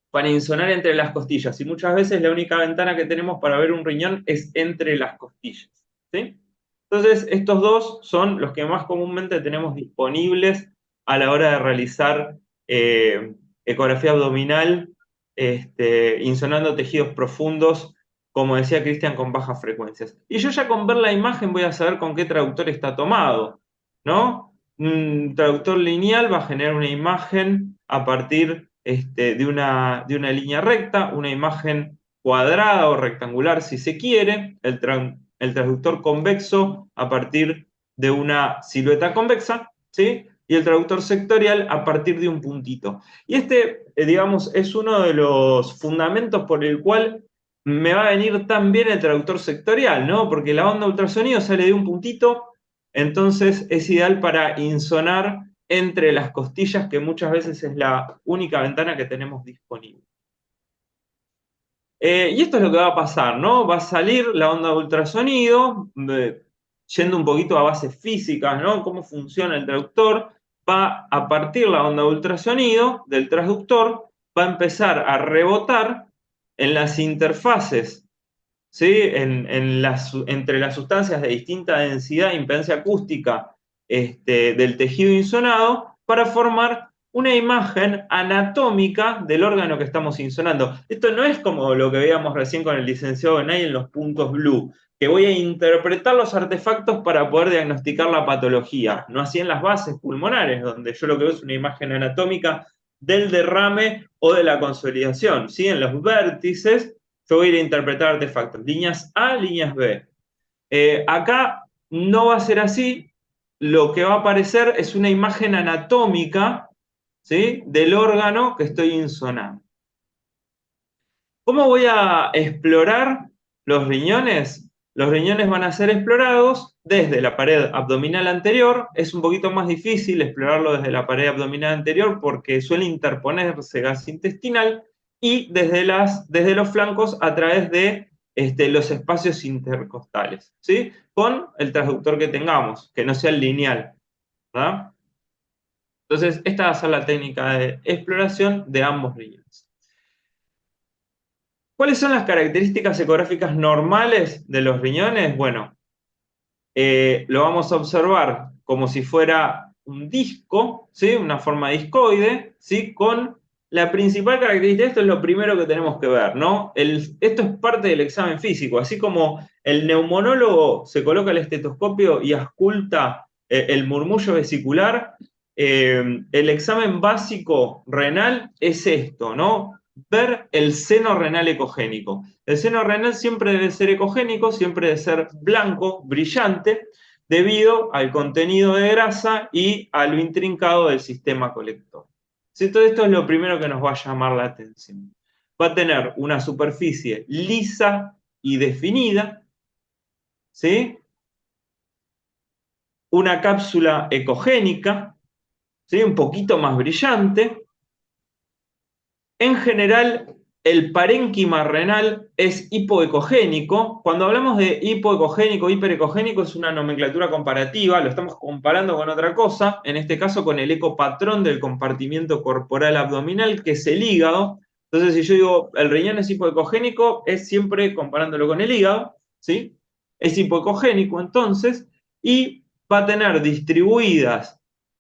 para insonar entre las costillas. Y muchas veces la única ventana que tenemos para ver un riñón es entre las costillas, ¿sí? Entonces, estos dos son los que más comúnmente tenemos disponibles a la hora de realizar ecografía abdominal, insonando tejidos profundos, como decía Cristian, con bajas frecuencias. Y yo ya con ver la imagen voy a saber con qué traductor está tomado, ¿no? Un traductor lineal va a generar una imagen a partir de una línea recta, una imagen cuadrada o rectangular si se quiere, el traductor convexo a partir de una silueta convexa, ¿sí? Y el traductor sectorial a partir de un puntito. Y digamos, es uno de los fundamentos por el cual me va a venir tan bien el traductor sectorial, ¿no? Porque la onda ultrasonido sale de un puntito, entonces es ideal para insonar entre las costillas, que muchas veces es la única ventana que tenemos disponible. Y esto es lo que va a pasar, ¿no? Va a salir la onda de ultrasonido, yendo un poquito a bases físicas, ¿no? Cómo funciona el traductor. Va a partir la onda de ultrasonido del transductor, va a empezar a rebotar en las interfaces, ¿sí? Entre las sustancias de distinta densidad e impedancia acústica del tejido insonado para formar una imagen anatómica del órgano que estamos insonando. Esto no es como lo que veíamos recién con el licenciado Benay en los puntos blue, que voy a interpretar los artefactos para poder diagnosticar la patología, no así en las bases pulmonares, donde yo lo que veo es una imagen anatómica del derrame o de la consolidación, ¿sí? En los vértices yo voy a ir a interpretar artefactos, líneas A, líneas B. Acá no va a ser así, lo que va a aparecer es una imagen anatómica, ¿sí? Del órgano que estoy insonando. ¿Cómo voy a explorar los riñones? Los riñones van a ser explorados desde la pared abdominal anterior. Es un poquito más difícil explorarlo desde la pared abdominal anterior porque suele interponerse gas intestinal, y desde los flancos a través de los espacios intercostales, ¿sí? Con el transductor que tengamos, que no sea el lineal, ¿verdad? Entonces, esta va a ser la técnica de exploración de ambos riñones. ¿Cuáles son las características ecográficas normales de los riñones? Bueno, lo vamos a observar como si fuera un disco, ¿sí? Una forma discoide, ¿sí? Con la principal característica, esto es lo primero que tenemos que ver, ¿no? Esto es parte del examen físico, así como el neumonólogo se coloca el estetoscopio y ausculta el murmullo vesicular, el examen básico renal es esto, ¿no? Ver el seno renal ecogénico. El seno renal siempre debe ser ecogénico, siempre debe ser blanco, brillante, debido al contenido de grasa y a lo intrincado del sistema colector. ¿Sí? Todo esto es lo primero que nos va a llamar la atención. Va a tener una superficie lisa y definida, ¿sí? Una cápsula ecogénica, ¿sí? Un poquito más brillante. En general, el parénquima renal es hipoecogénico. Cuando hablamos de hipoecogénico, hiperecogénico, es una nomenclatura comparativa, lo estamos comparando con otra cosa, en este caso con el ecopatrón del compartimiento corporal abdominal, que es el hígado. Entonces, si yo digo el riñón es hipoecogénico, es siempre comparándolo con el hígado, ¿sí? Es hipoecogénico, entonces, y va a tener distribuido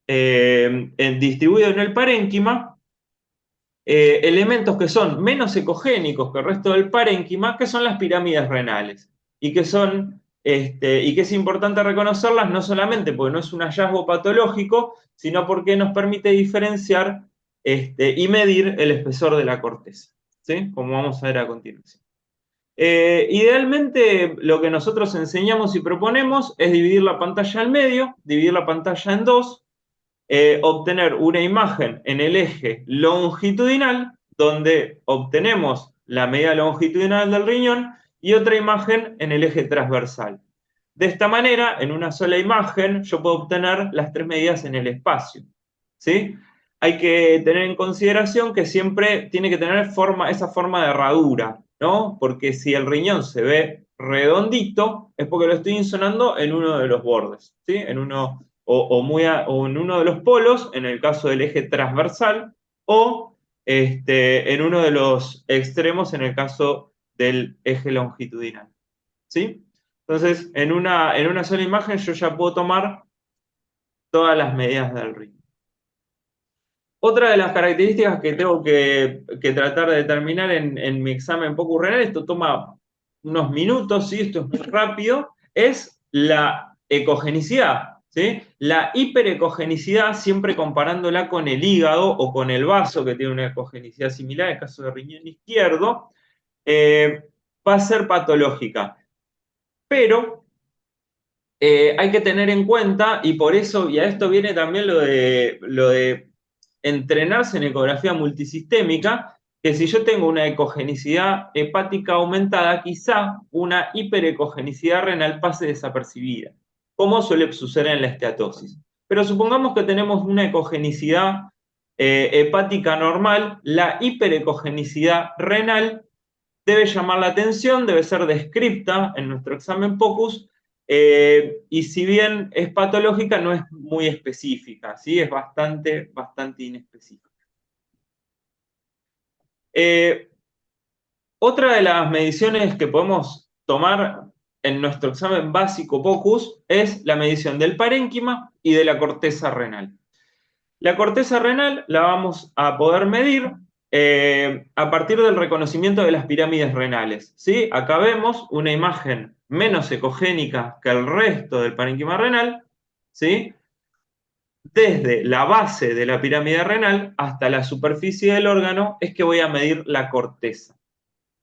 en el parénquima elementos que son menos ecogénicos que el resto del parénquima, que son las pirámides renales, y que es importante reconocerlas no solamente porque no es un hallazgo patológico, sino porque nos permite diferenciar y medir el espesor de la corteza, ¿sí? Como vamos a ver a continuación. Idealmente, lo que nosotros enseñamos y proponemos es dividir la pantalla al medio, dividir la pantalla en dos, obtener una imagen en el eje longitudinal, donde obtenemos la medida longitudinal del riñón, y otra imagen en el eje transversal. De esta manera, en una sola imagen, yo puedo obtener las tres medidas en el espacio, ¿sí? Hay que tener en consideración que siempre tiene que tener esa forma de herradura, ¿no? Porque si el riñón se ve redondito, es porque lo estoy insonando en uno de los bordes, ¿sí? En uno o en uno de los polos, en el caso del eje transversal, o en uno de los extremos, en el caso del eje longitudinal, ¿sí? Entonces, en una sola imagen yo ya puedo tomar todas las medidas del riñón. Otra de las características que tengo que tratar de determinar en mi examen POCUS renal, esto toma unos minutos, ¿sí? Esto es muy rápido, es la ecogenicidad, ¿sí? La hiperecogenicidad, siempre comparándola con el hígado o con el vaso, que tiene una ecogenicidad similar, en el caso de riñón izquierdo, va a ser patológica. Pero hay que tener en cuenta, y por eso, y a esto viene también lo de entrenarse en ecografía multisistémica, que si yo tengo una ecogenicidad hepática aumentada, quizá una hiperecogenicidad renal pase desapercibida, como suele suceder en la esteatosis. Pero supongamos que tenemos una ecogenicidad hepática normal, la hiperecogenicidad renal debe llamar la atención, debe ser descripta en nuestro examen POCUS, y si bien es patológica, no es muy específica, ¿sí? Es bastante inespecífica. Otra de las mediciones que podemos tomar en nuestro examen básico POCUS es la medición del parénquima y de la corteza renal. La corteza renal la vamos a poder medir a partir del reconocimiento de las pirámides renales, ¿sí? Acá vemos una imagen menos ecogénica que el resto del parénquima renal, ¿sí? Desde la base de la pirámide renal hasta la superficie del órgano es que voy a medir la corteza.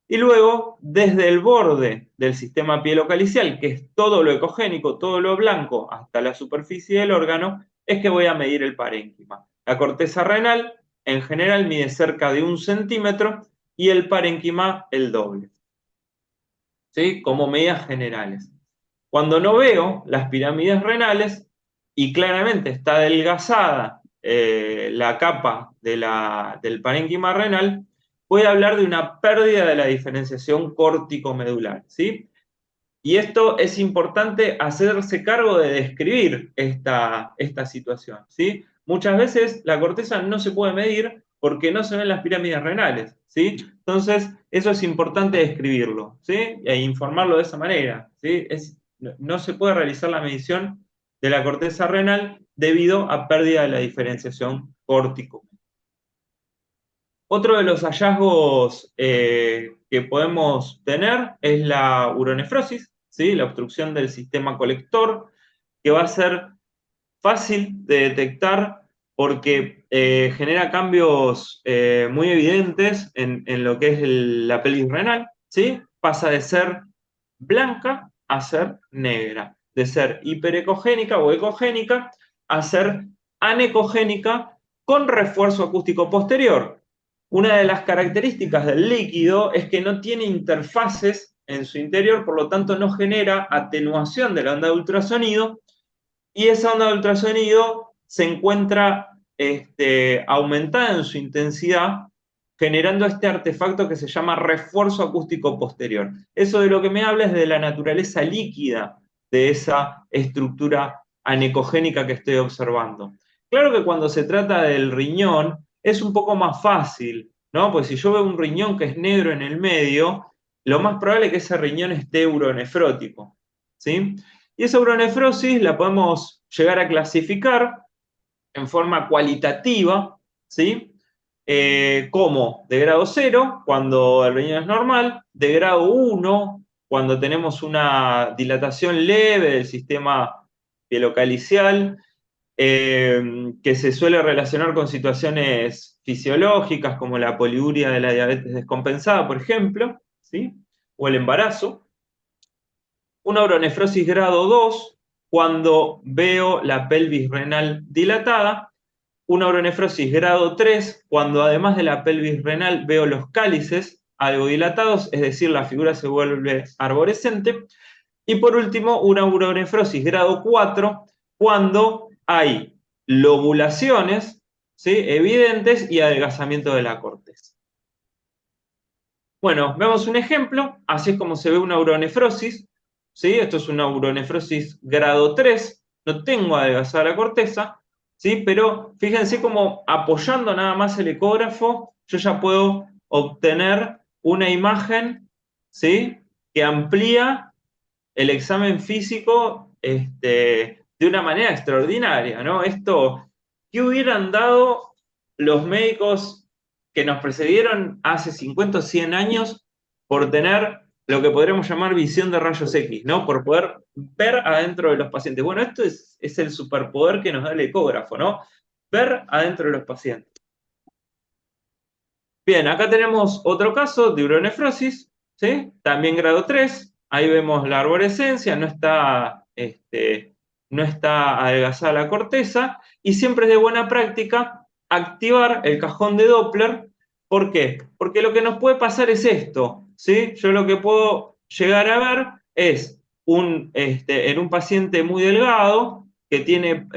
Y luego, desde el borde del sistema pielocalicial, que es todo lo ecogénico, todo lo blanco, hasta la superficie del órgano, es que voy a medir el parénquima. La corteza renal, en general, mide cerca de 1 centímetro y el parénquima el doble, ¿sí? Como medidas generales. Cuando no veo las pirámides renales y claramente está adelgazada la capa del parénquima renal, voy a hablar de una pérdida de la diferenciación córtico-medular, ¿sí? Y esto es importante hacerse cargo de describir esta situación, ¿sí? Muchas veces la corteza no se puede medir porque no se ven las pirámides renales, ¿sí? Entonces, eso es importante describirlo, ¿sí? E informarlo de esa manera, ¿sí? No se puede realizar la medición de la corteza renal debido a pérdida de la diferenciación córtico. Otro de los hallazgos que podemos tener es la uronefrosis, ¿sí? La obstrucción del sistema colector, que va a ser fácil de detectar porque genera cambios muy evidentes en lo que es la pelvis renal, ¿sí? Pasa de ser blanca a ser negra, de ser hiperecogénica o ecogénica a ser anecogénica con refuerzo acústico posterior. Una de las características del líquido es que no tiene interfaces en su interior, por lo tanto no genera atenuación de la onda de ultrasonido, y esa onda de ultrasonido se encuentra aumentada en su intensidad, generando este artefacto que se llama refuerzo acústico posterior. Eso de lo que me habla es de la naturaleza líquida de esa estructura anecogénica que estoy observando. Claro que cuando se trata del riñón es un poco más fácil, ¿no? Pues si yo veo un riñón que es negro en el medio, lo más probable es que ese riñón esté uronefrótico, ¿sí? Y esa uronefrosis la podemos llegar a clasificar en forma cualitativa, ¿sí? Como de grado 0, cuando el riñón es normal, de grado 1, cuando tenemos una dilatación leve del sistema pielocalicial, que se suele relacionar con situaciones fisiológicas como la poliuria de la diabetes descompensada, por ejemplo, ¿sí? O el embarazo. Una uronefrosis grado 2, cuando veo la pelvis renal dilatada. Una uronefrosis grado 3, cuando además de la pelvis renal veo los cálices algo dilatados, es decir, la figura se vuelve arborescente. Y por último, una uronefrosis grado 4, cuando hay lobulaciones, ¿sí? Evidentes y adelgazamiento de la corteza. Bueno, vemos un ejemplo, así es como se ve una uronefrosis, ¿sí? Esto es una uronefrosis grado 3, no tengo adelgazada la corteza, ¿sí? Pero fíjense cómo apoyando nada más el ecógrafo, yo ya puedo obtener una imagen, ¿sí? Que amplía el examen físico de una manera extraordinaria, ¿no? Esto, ¿qué hubieran dado los médicos que nos precedieron hace 50 o 100 años por tener lo que podríamos llamar visión de rayos X, ¿no? Por poder ver adentro de los pacientes. Bueno, esto es el superpoder que nos da el ecógrafo, ¿no? Ver adentro de los pacientes. Bien, acá tenemos otro caso de uronefrosis, ¿sí? También grado 3. Ahí vemos la arborescencia, no está adelgazada la corteza, y siempre es de buena práctica activar el cajón de Doppler. ¿Por qué? Porque lo que nos puede pasar es esto, ¿sí? Yo lo que puedo llegar a ver es en un paciente muy delgado, que tiene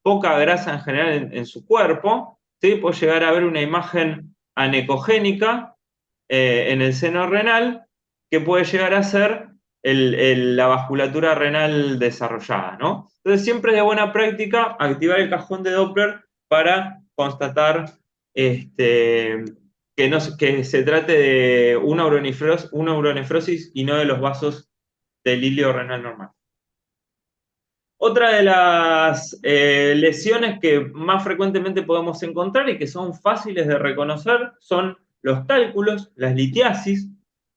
poca grasa en general en su cuerpo, ¿sí? Puedo llegar a ver una imagen anecogénica en el seno renal, que puede llegar a ser la vasculatura renal desarrollada, ¿no? Entonces siempre es de buena práctica activar el cajón de Doppler para constatar que se trate de una uronefrosis y no de los vasos del hilio renal normal. Otra de las lesiones que más frecuentemente podemos encontrar y que son fáciles de reconocer son los cálculos, las litiasis,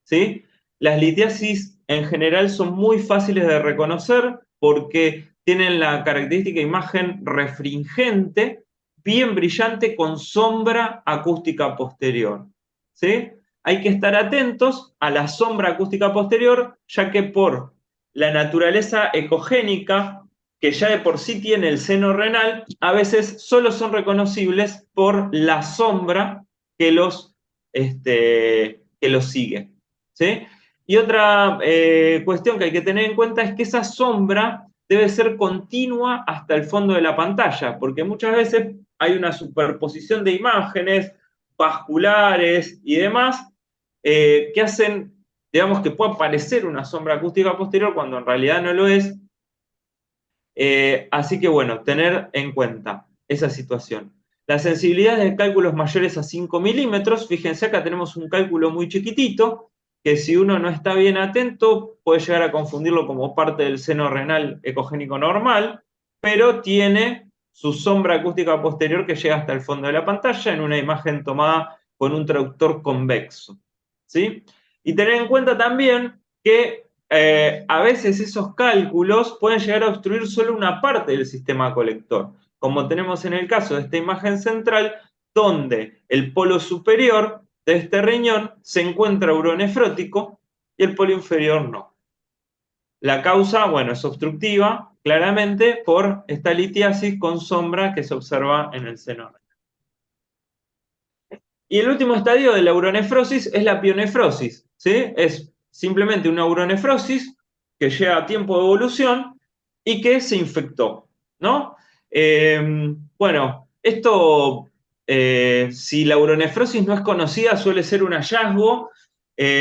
¿sí? Las litiasis en general son muy fáciles de reconocer porque tienen la característica imagen refringente, bien brillante, con sombra acústica posterior, ¿sí? Hay que estar atentos a la sombra acústica posterior, ya que por la naturaleza ecogénica que ya de por sí tiene el seno renal, a veces solo son reconocibles por la sombra que los sigue, ¿sí? Y otra cuestión que hay que tener en cuenta es que esa sombra debe ser continua hasta el fondo de la pantalla, porque muchas veces hay una superposición de imágenes vasculares y demás que hacen, digamos, que pueda parecer una sombra acústica posterior cuando en realidad no lo es. Así que bueno, tener en cuenta esa situación. La sensibilidad de cálculos mayores a 5 milímetros, fíjense acá tenemos un cálculo muy chiquitito, que si uno no está bien atento puede llegar a confundirlo como parte del seno renal ecogénico normal, pero tiene su sombra acústica posterior que llega hasta el fondo de la pantalla en una imagen tomada con un traductor convexo, ¿sí? Y tener en cuenta también que a veces esos cálculos pueden llegar a obstruir solo una parte del sistema colector, como tenemos en el caso de esta imagen central, donde el polo superior de este riñón se encuentra uronefrótico y el polo inferior no. La causa, bueno, es obstructiva, claramente, por esta litiasis con sombra que se observa en el seno renal. Y el último estadio de la uronefrosis es la pionefrosis, ¿sí? Es simplemente una uronefrosis que lleva a tiempo de evolución y que se infectó, ¿no? Bueno, esto, si la uronefrosis no es conocida, suele ser un hallazgo.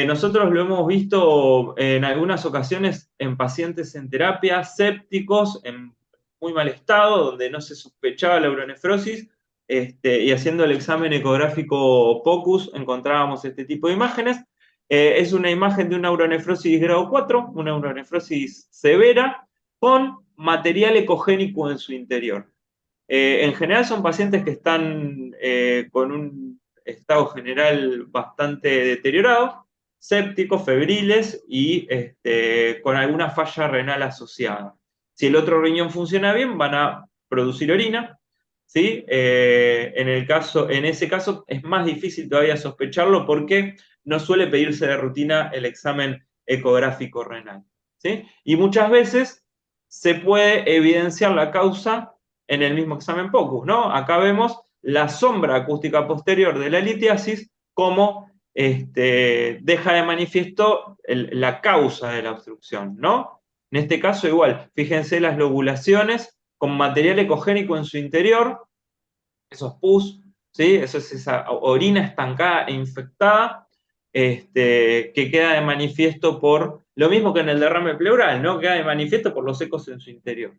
Nosotros lo hemos visto en algunas ocasiones en pacientes en terapia, sépticos, en muy mal estado, donde no se sospechaba la uronefrosis, y haciendo el examen ecográfico POCUS encontrábamos este tipo de imágenes. Es una imagen de una uronefrosis grado 4, una uronefrosis severa, con material ecogénico en su interior. En general son pacientes que están con un estado general bastante deteriorado, sépticos, febriles y con alguna falla renal asociada. Si el otro riñón funciona bien, van a producir orina, ¿sí? En ese caso es más difícil todavía sospecharlo porque no suele pedirse de rutina el examen ecográfico renal, ¿sí? Y muchas veces se puede evidenciar la causa en el mismo examen POCUS, ¿no? Acá vemos la sombra acústica posterior de la litiasis como deja de manifiesto la causa de la obstrucción, ¿no? En este caso igual, fíjense las lobulaciones con material ecogénico en su interior, esos pus, ¿sí? Eso es esa orina estancada e infectada, que queda de manifiesto por, lo mismo que en el derrame pleural, ¿no? Queda de manifiesto por los ecos en su interior.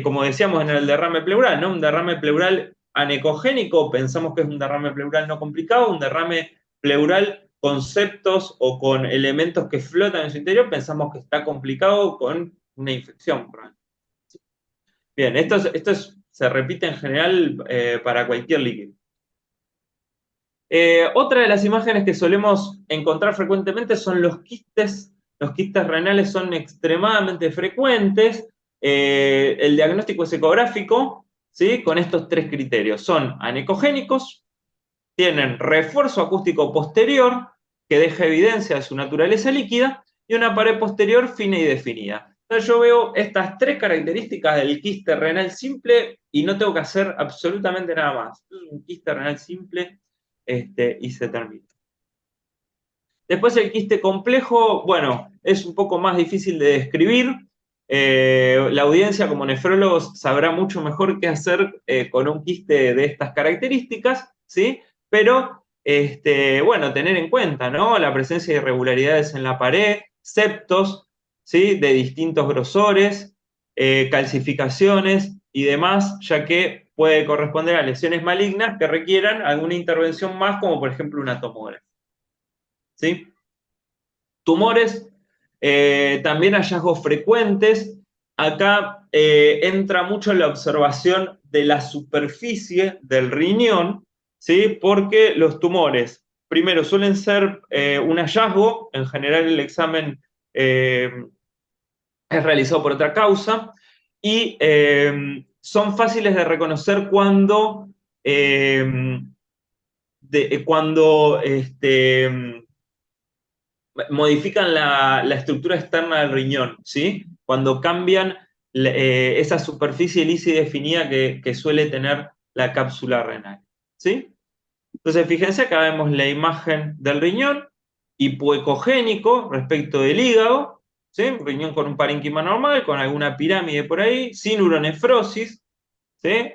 Como decíamos en el derrame pleural, ¿no? Un derrame pleural anecogénico, pensamos que es un derrame pleural no complicado, un derrame pleural con septos o con elementos que flotan en su interior, pensamos que está complicado con una infección. Bien, esto se repite en general para cualquier líquido. Otra de las imágenes que solemos encontrar frecuentemente son los quistes. Los quistes renales son extremadamente frecuentes. El diagnóstico es ecográfico, ¿sí? Con estos tres criterios. Son anecogénicos, tienen refuerzo acústico posterior, que deja evidencia de su naturaleza líquida, y una pared posterior fina y definida. Entonces yo veo estas tres características del quiste renal simple y no tengo que hacer absolutamente nada más. Es un quiste renal simple y se termina. Después el quiste complejo, bueno, es un poco más difícil de describir. La audiencia como nefrólogos sabrá mucho mejor qué hacer con un quiste de estas características, ¿sí? Pero, bueno, tener en cuenta, ¿no? La presencia de irregularidades en la pared, septos, ¿sí? De distintos grosores, calcificaciones y demás, ya que puede corresponder a lesiones malignas que requieran alguna intervención más, como por ejemplo una tomografía, ¿sí? Tumores, también hallazgos frecuentes. Acá entra mucho la observación de la superficie del riñón, ¿sí? Porque los tumores, primero, suelen ser un hallazgo, en general el examen es realizado por otra causa, y son fáciles de reconocer cuando modifican la estructura externa del riñón, ¿sí? Cuando cambian esa superficie lisa y definida que suele tener la cápsula renal, ¿sí? Entonces, fíjense, acá vemos la imagen del riñón hipoecogénico respecto del hígado, ¿sí? Un riñón con un parénquima normal, con alguna pirámide por ahí, sin uronefrosis, ¿sí?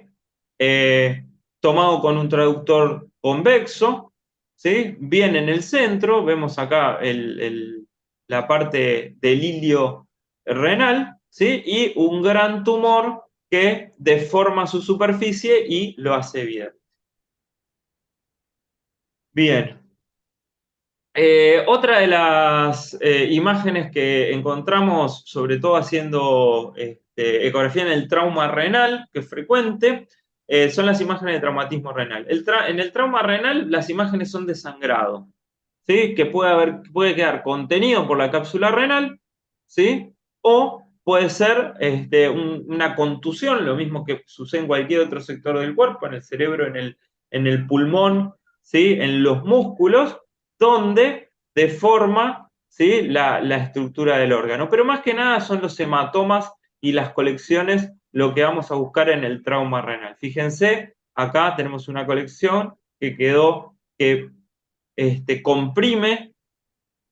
Tomado con un traductor convexo, ¿sí? Bien en el centro, vemos acá la parte del hilio renal, ¿sí? Y un gran tumor que deforma su superficie y lo hace evidente. Bien. Otra de las imágenes que encontramos, sobre todo haciendo ecografía en el trauma renal, que es frecuente, son las imágenes de traumatismo renal. En el trauma renal, las imágenes son de sangrado, ¿sí? Que puede quedar contenido por la cápsula renal, ¿sí? O puede ser una contusión, lo mismo que sucede en cualquier otro sector del cuerpo, en el cerebro, en el pulmón, ¿sí? En los músculos, donde deforma, ¿sí? la estructura del órgano. Pero más que nada son los hematomas y las colecciones lo que vamos a buscar en el trauma renal. Fíjense, acá tenemos una colección que quedó, que comprime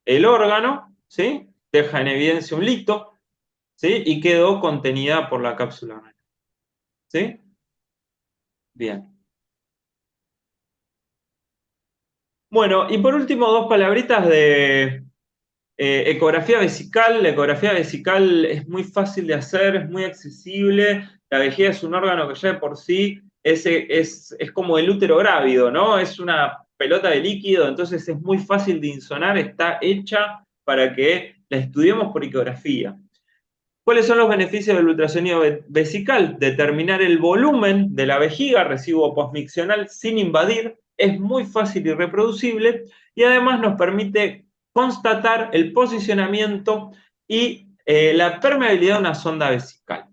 el órgano, ¿sí? Deja en evidencia un lito, ¿sí? Y quedó contenida por la cápsula renal, ¿sí? Bien. Bueno, y por último, dos palabritas de ecografía vesical. La ecografía vesical es muy fácil de hacer, es muy accesible. La vejiga es un órgano que ya de por sí es como el útero grávido, ¿no? Es una pelota de líquido, entonces es muy fácil de insonar, está hecha para que la estudiemos por ecografía. ¿Cuáles son los beneficios del ultrasonido vesical? Determinar el volumen de la vejiga, residuo postmiccional, sin invadir. Es muy fácil y reproducible y además nos permite constatar el posicionamiento y la permeabilidad de una sonda vesical.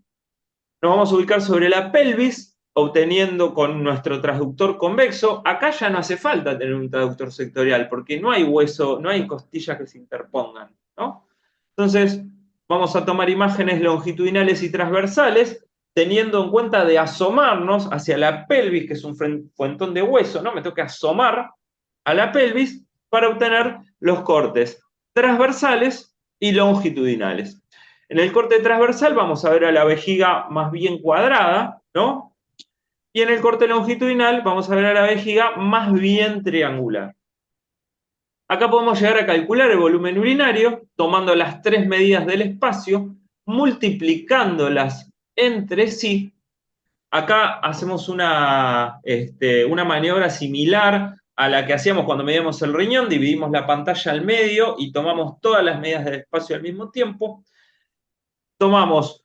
Nos vamos a ubicar sobre la pelvis, obteniendo con nuestro transductor convexo. Acá ya no hace falta tener un transductor sectorial porque no hay hueso, no hay costillas que se interpongan, ¿no? Entonces, vamos a tomar imágenes longitudinales y transversales, teniendo en cuenta de asomarnos hacia la pelvis, que es un fuentón de hueso, ¿no? Me tengo que asomar a la pelvis para obtener los cortes transversales y longitudinales. En el corte transversal vamos a ver a la vejiga más bien cuadrada, ¿no? Y en el corte longitudinal vamos a ver a la vejiga más bien triangular. Acá podemos llegar a calcular el volumen urinario tomando las tres medidas del espacio, multiplicándolas entre sí. Acá hacemos una maniobra similar a la que hacíamos cuando medíamos el riñón, dividimos la pantalla al medio y tomamos todas las medidas del espacio al mismo tiempo. Tomamos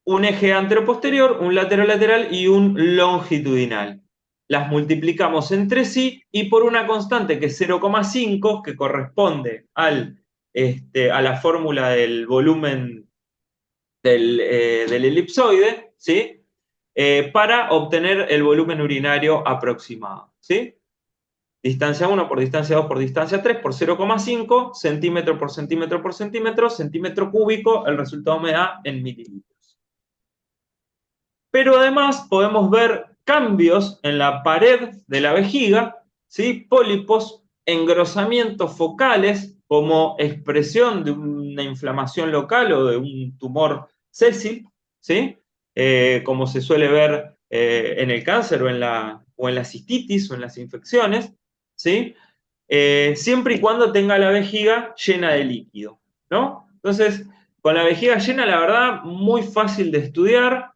un eje anteroposterior, un lateral y un longitudinal. Las multiplicamos entre sí y por una constante que es 0,5, que corresponde a la fórmula del volumen del elipsoide, ¿sí? Para obtener el volumen urinario aproximado, ¿sí? Distancia 1 por distancia 2 por distancia 3 por 0,5, centímetro por centímetro por centímetro, centímetro cúbico, el resultado me da en mililitros. Pero además podemos ver cambios en la pared de la vejiga, ¿sí? Pólipos, engrosamientos focales como expresión de una inflamación local o de un tumor sésil, ¿sí? Como se suele ver en el cáncer o en la cistitis o en las infecciones, ¿sí? Siempre y cuando tenga la vejiga llena de líquido, ¿no? Entonces, con la vejiga llena, la verdad, muy fácil de estudiar,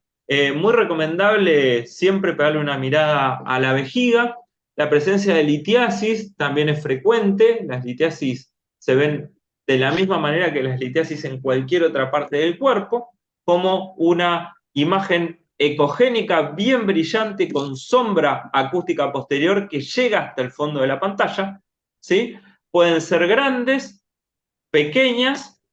muy recomendable siempre pegarle una mirada a la vejiga. La presencia de litiasis también es frecuente. Las litiasis se ven de la misma manera que las litiasis en cualquier otra parte del cuerpo, como una imagen ecogénica bien brillante con sombra acústica posterior que llega hasta el fondo de la pantalla, ¿sí? Pueden ser grandes, pequeñas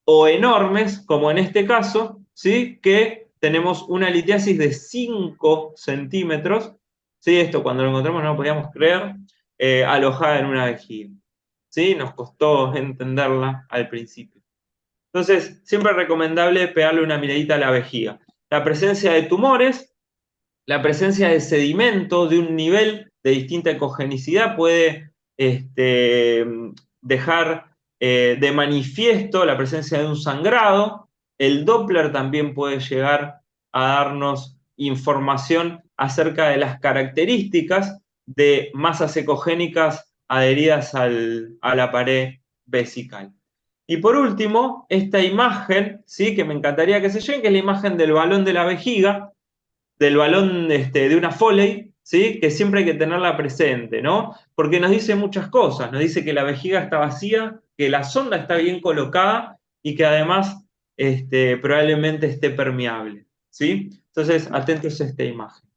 o enormes, como en este caso, ¿sí? Que tenemos una litiasis de 5 centímetros, ¿sí? Esto cuando lo encontramos no lo podíamos creer, alojada en una vejiga, ¿sí? Nos costó entenderla al principio. Entonces, siempre es recomendable pegarle una miradita a la vejiga. La presencia de tumores, la presencia de sedimento de un nivel de distinta ecogenicidad puede dejar de manifiesto la presencia de un sangrado. El Doppler también puede llegar a darnos información acerca de las características de masas ecogénicas adheridas a la pared vesical. Y por último, esta imagen, ¿sí? Que me encantaría que se lleven, que es la imagen del balón de la vejiga, del balón de una Foley, ¿sí? Que siempre hay que tenerla presente, ¿no? Porque nos dice muchas cosas, nos dice que la vejiga está vacía, que la sonda está bien colocada y que además probablemente esté permeable, ¿sí? Entonces, atentos a esta imagen.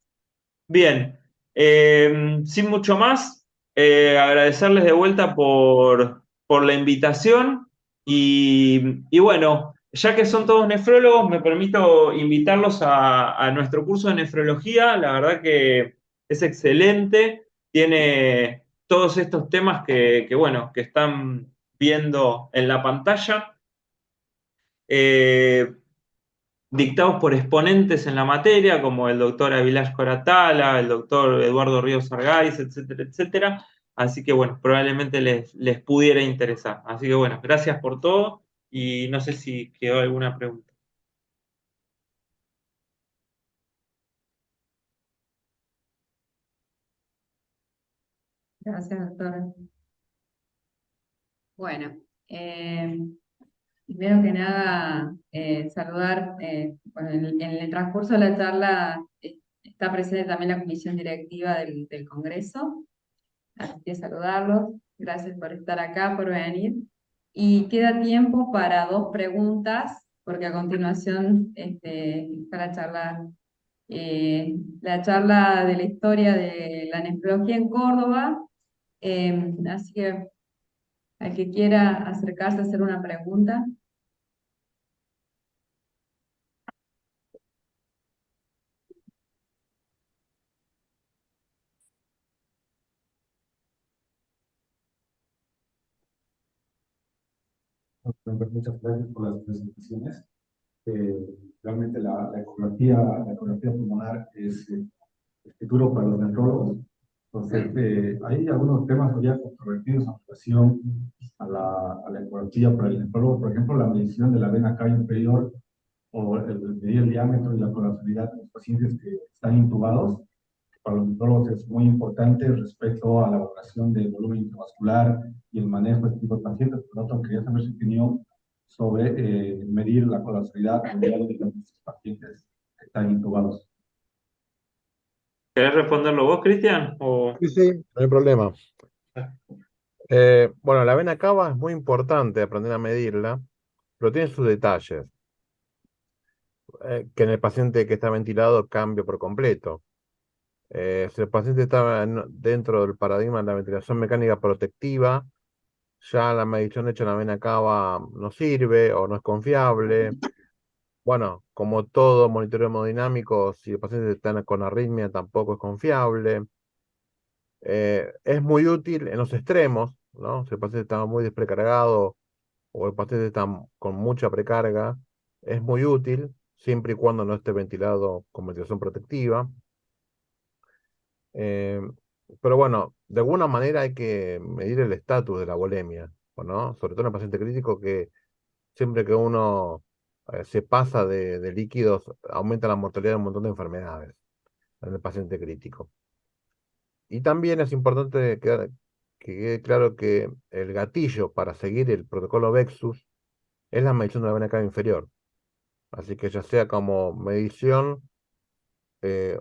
Bien, sin mucho más, agradecerles de vuelta por la invitación y bueno, ya que son todos nefrólogos, me permito invitarlos a nuestro curso de nefrología. La verdad que es excelente, tiene todos estos temas bueno, que están viendo en la pantalla. Eh, Dictados por exponentes en la materia, como el doctor Avilás Coratala, el doctor Eduardo Ríos Argáiz, etcétera, etcétera. Así que bueno, probablemente les pudiera interesar. Así que bueno, gracias por todo y no sé si quedó alguna pregunta. Gracias, doctora. Bueno, primero que nada, saludar, bueno, en el transcurso de la charla está presente también la comisión directiva del Congreso, así que saludarlos, gracias por estar acá, por venir. Y queda tiempo para dos preguntas, porque a continuación está la charla de la historia de la nefrología en Córdoba, así que al que quiera acercarse a hacer una pregunta. Muchas gracias por las presentaciones. Realmente la ecografía pulmonar es futuro para los nefrólogos. Entonces, hay algunos temas ya controvertidos en relación a la ecografía para el nefrólogo. Por ejemplo, la medición de la vena cava inferior o el medir el diámetro y la coronariedad de los pacientes que están intubados. Para los nefrólogos es muy importante respecto a la valoración del volumen intravascular y el manejo de este tipo de pacientes. Por lo tanto, quería saber su opinión sobre medir la colapsabilidad mundial de los pacientes que están intubados. ¿Querés responderlo vos, Cristian? O... Sí, sí, no hay problema. Bueno, la vena cava es muy importante aprender a medirla, pero tiene sus detalles, que en el paciente que está ventilado cambia por completo. Si el paciente está dentro del paradigma de la ventilación mecánica protectiva, ya la medición hecha en la vena cava no sirve o no es confiable. Bueno, como todo monitoreo hemodinámico, si el paciente está con arritmia tampoco es confiable. Es muy útil en los extremos, ¿no? Si el paciente está muy desprecargado o el paciente está con mucha precarga, es muy útil siempre y cuando no esté ventilado con ventilación protectiva. Eh, pero bueno, de alguna manera hay que medir el estatus de la volemia, ¿no? Sobre todo en el paciente crítico, que siempre que uno se pasa de líquidos, aumenta la mortalidad de un montón de enfermedades en el paciente crítico. Y también es importante que quede claro que el gatillo para seguir el protocolo VEXUS es la medición de la vena cava inferior. Así que ya sea como medición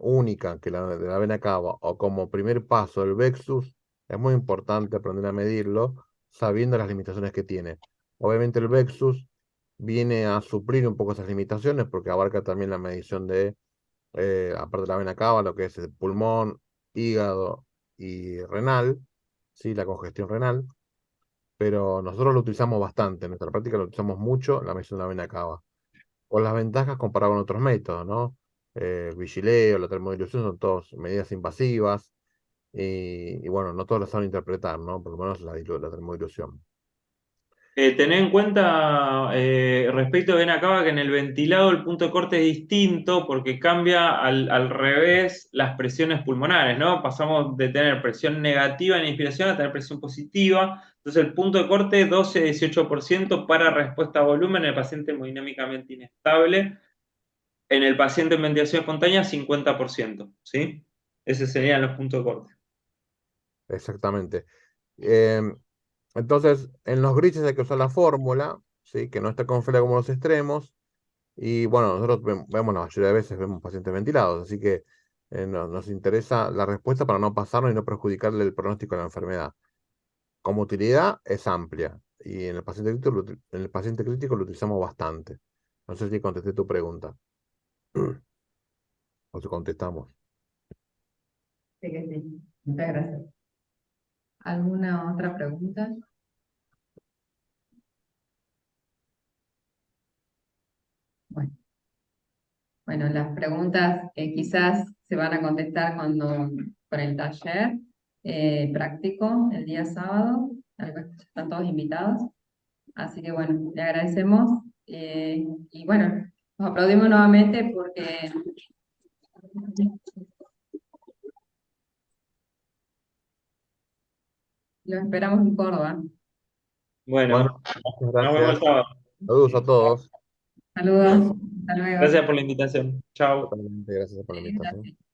única que de la vena cava o como primer paso el VEXUS, es muy importante aprender a medirlo sabiendo las limitaciones que tiene. Obviamente el VEXUS viene a suplir un poco esas limitaciones porque abarca también la medición de, aparte de la vena cava, lo que es el pulmón, hígado y renal, ¿sí? La congestión renal, pero nosotros lo utilizamos bastante, en nuestra práctica lo utilizamos mucho, la medición de la vena cava con las ventajas comparado con otros métodos, ¿no? El vigileo, la termodilución son todas medidas invasivas y bueno, no todos las saben interpretar, ¿no? Por lo menos la termodilución. Tener en cuenta respecto de vena cava que en el ventilado el punto de corte es distinto porque cambia al revés las presiones pulmonares, ¿no? Pasamos de tener presión negativa en inspiración a tener presión positiva. Entonces el punto de corte 12-18% para respuesta a volumen en el paciente hemodinámicamente inestable. En el paciente en ventilación espontánea 50%, ¿sí? Esos serían los puntos de corte. Exactamente. Em, entonces, en los grises hay que usar la fórmula, ¿sí? Que no esté confiada como los extremos. Y bueno, nosotros vemos la mayoría de veces vemos pacientes ventilados, así que Nos interesa la respuesta para no pasarnos y no perjudicarle el pronóstico de la enfermedad. Como utilidad es amplia y en el paciente crítico en el paciente crítico lo utilizamos bastante. No sé si contesté tu pregunta o si contestamos. Sí que sí. Muchas gracias. ¿Alguna otra pregunta? Bueno, bueno, las preguntas quizás se van a contestar con el taller práctico el día sábado. Están todos invitados. Así que bueno, le agradecemos y bueno, nos aplaudimos nuevamente porque los esperamos en Córdoba. Bueno, Bueno, muchas nos vemos el gracias. sábado. Saludos a todos. Saludos, hasta luego. Gracias por la invitación. Chao. Totalmente gracias por la invitación. Gracias.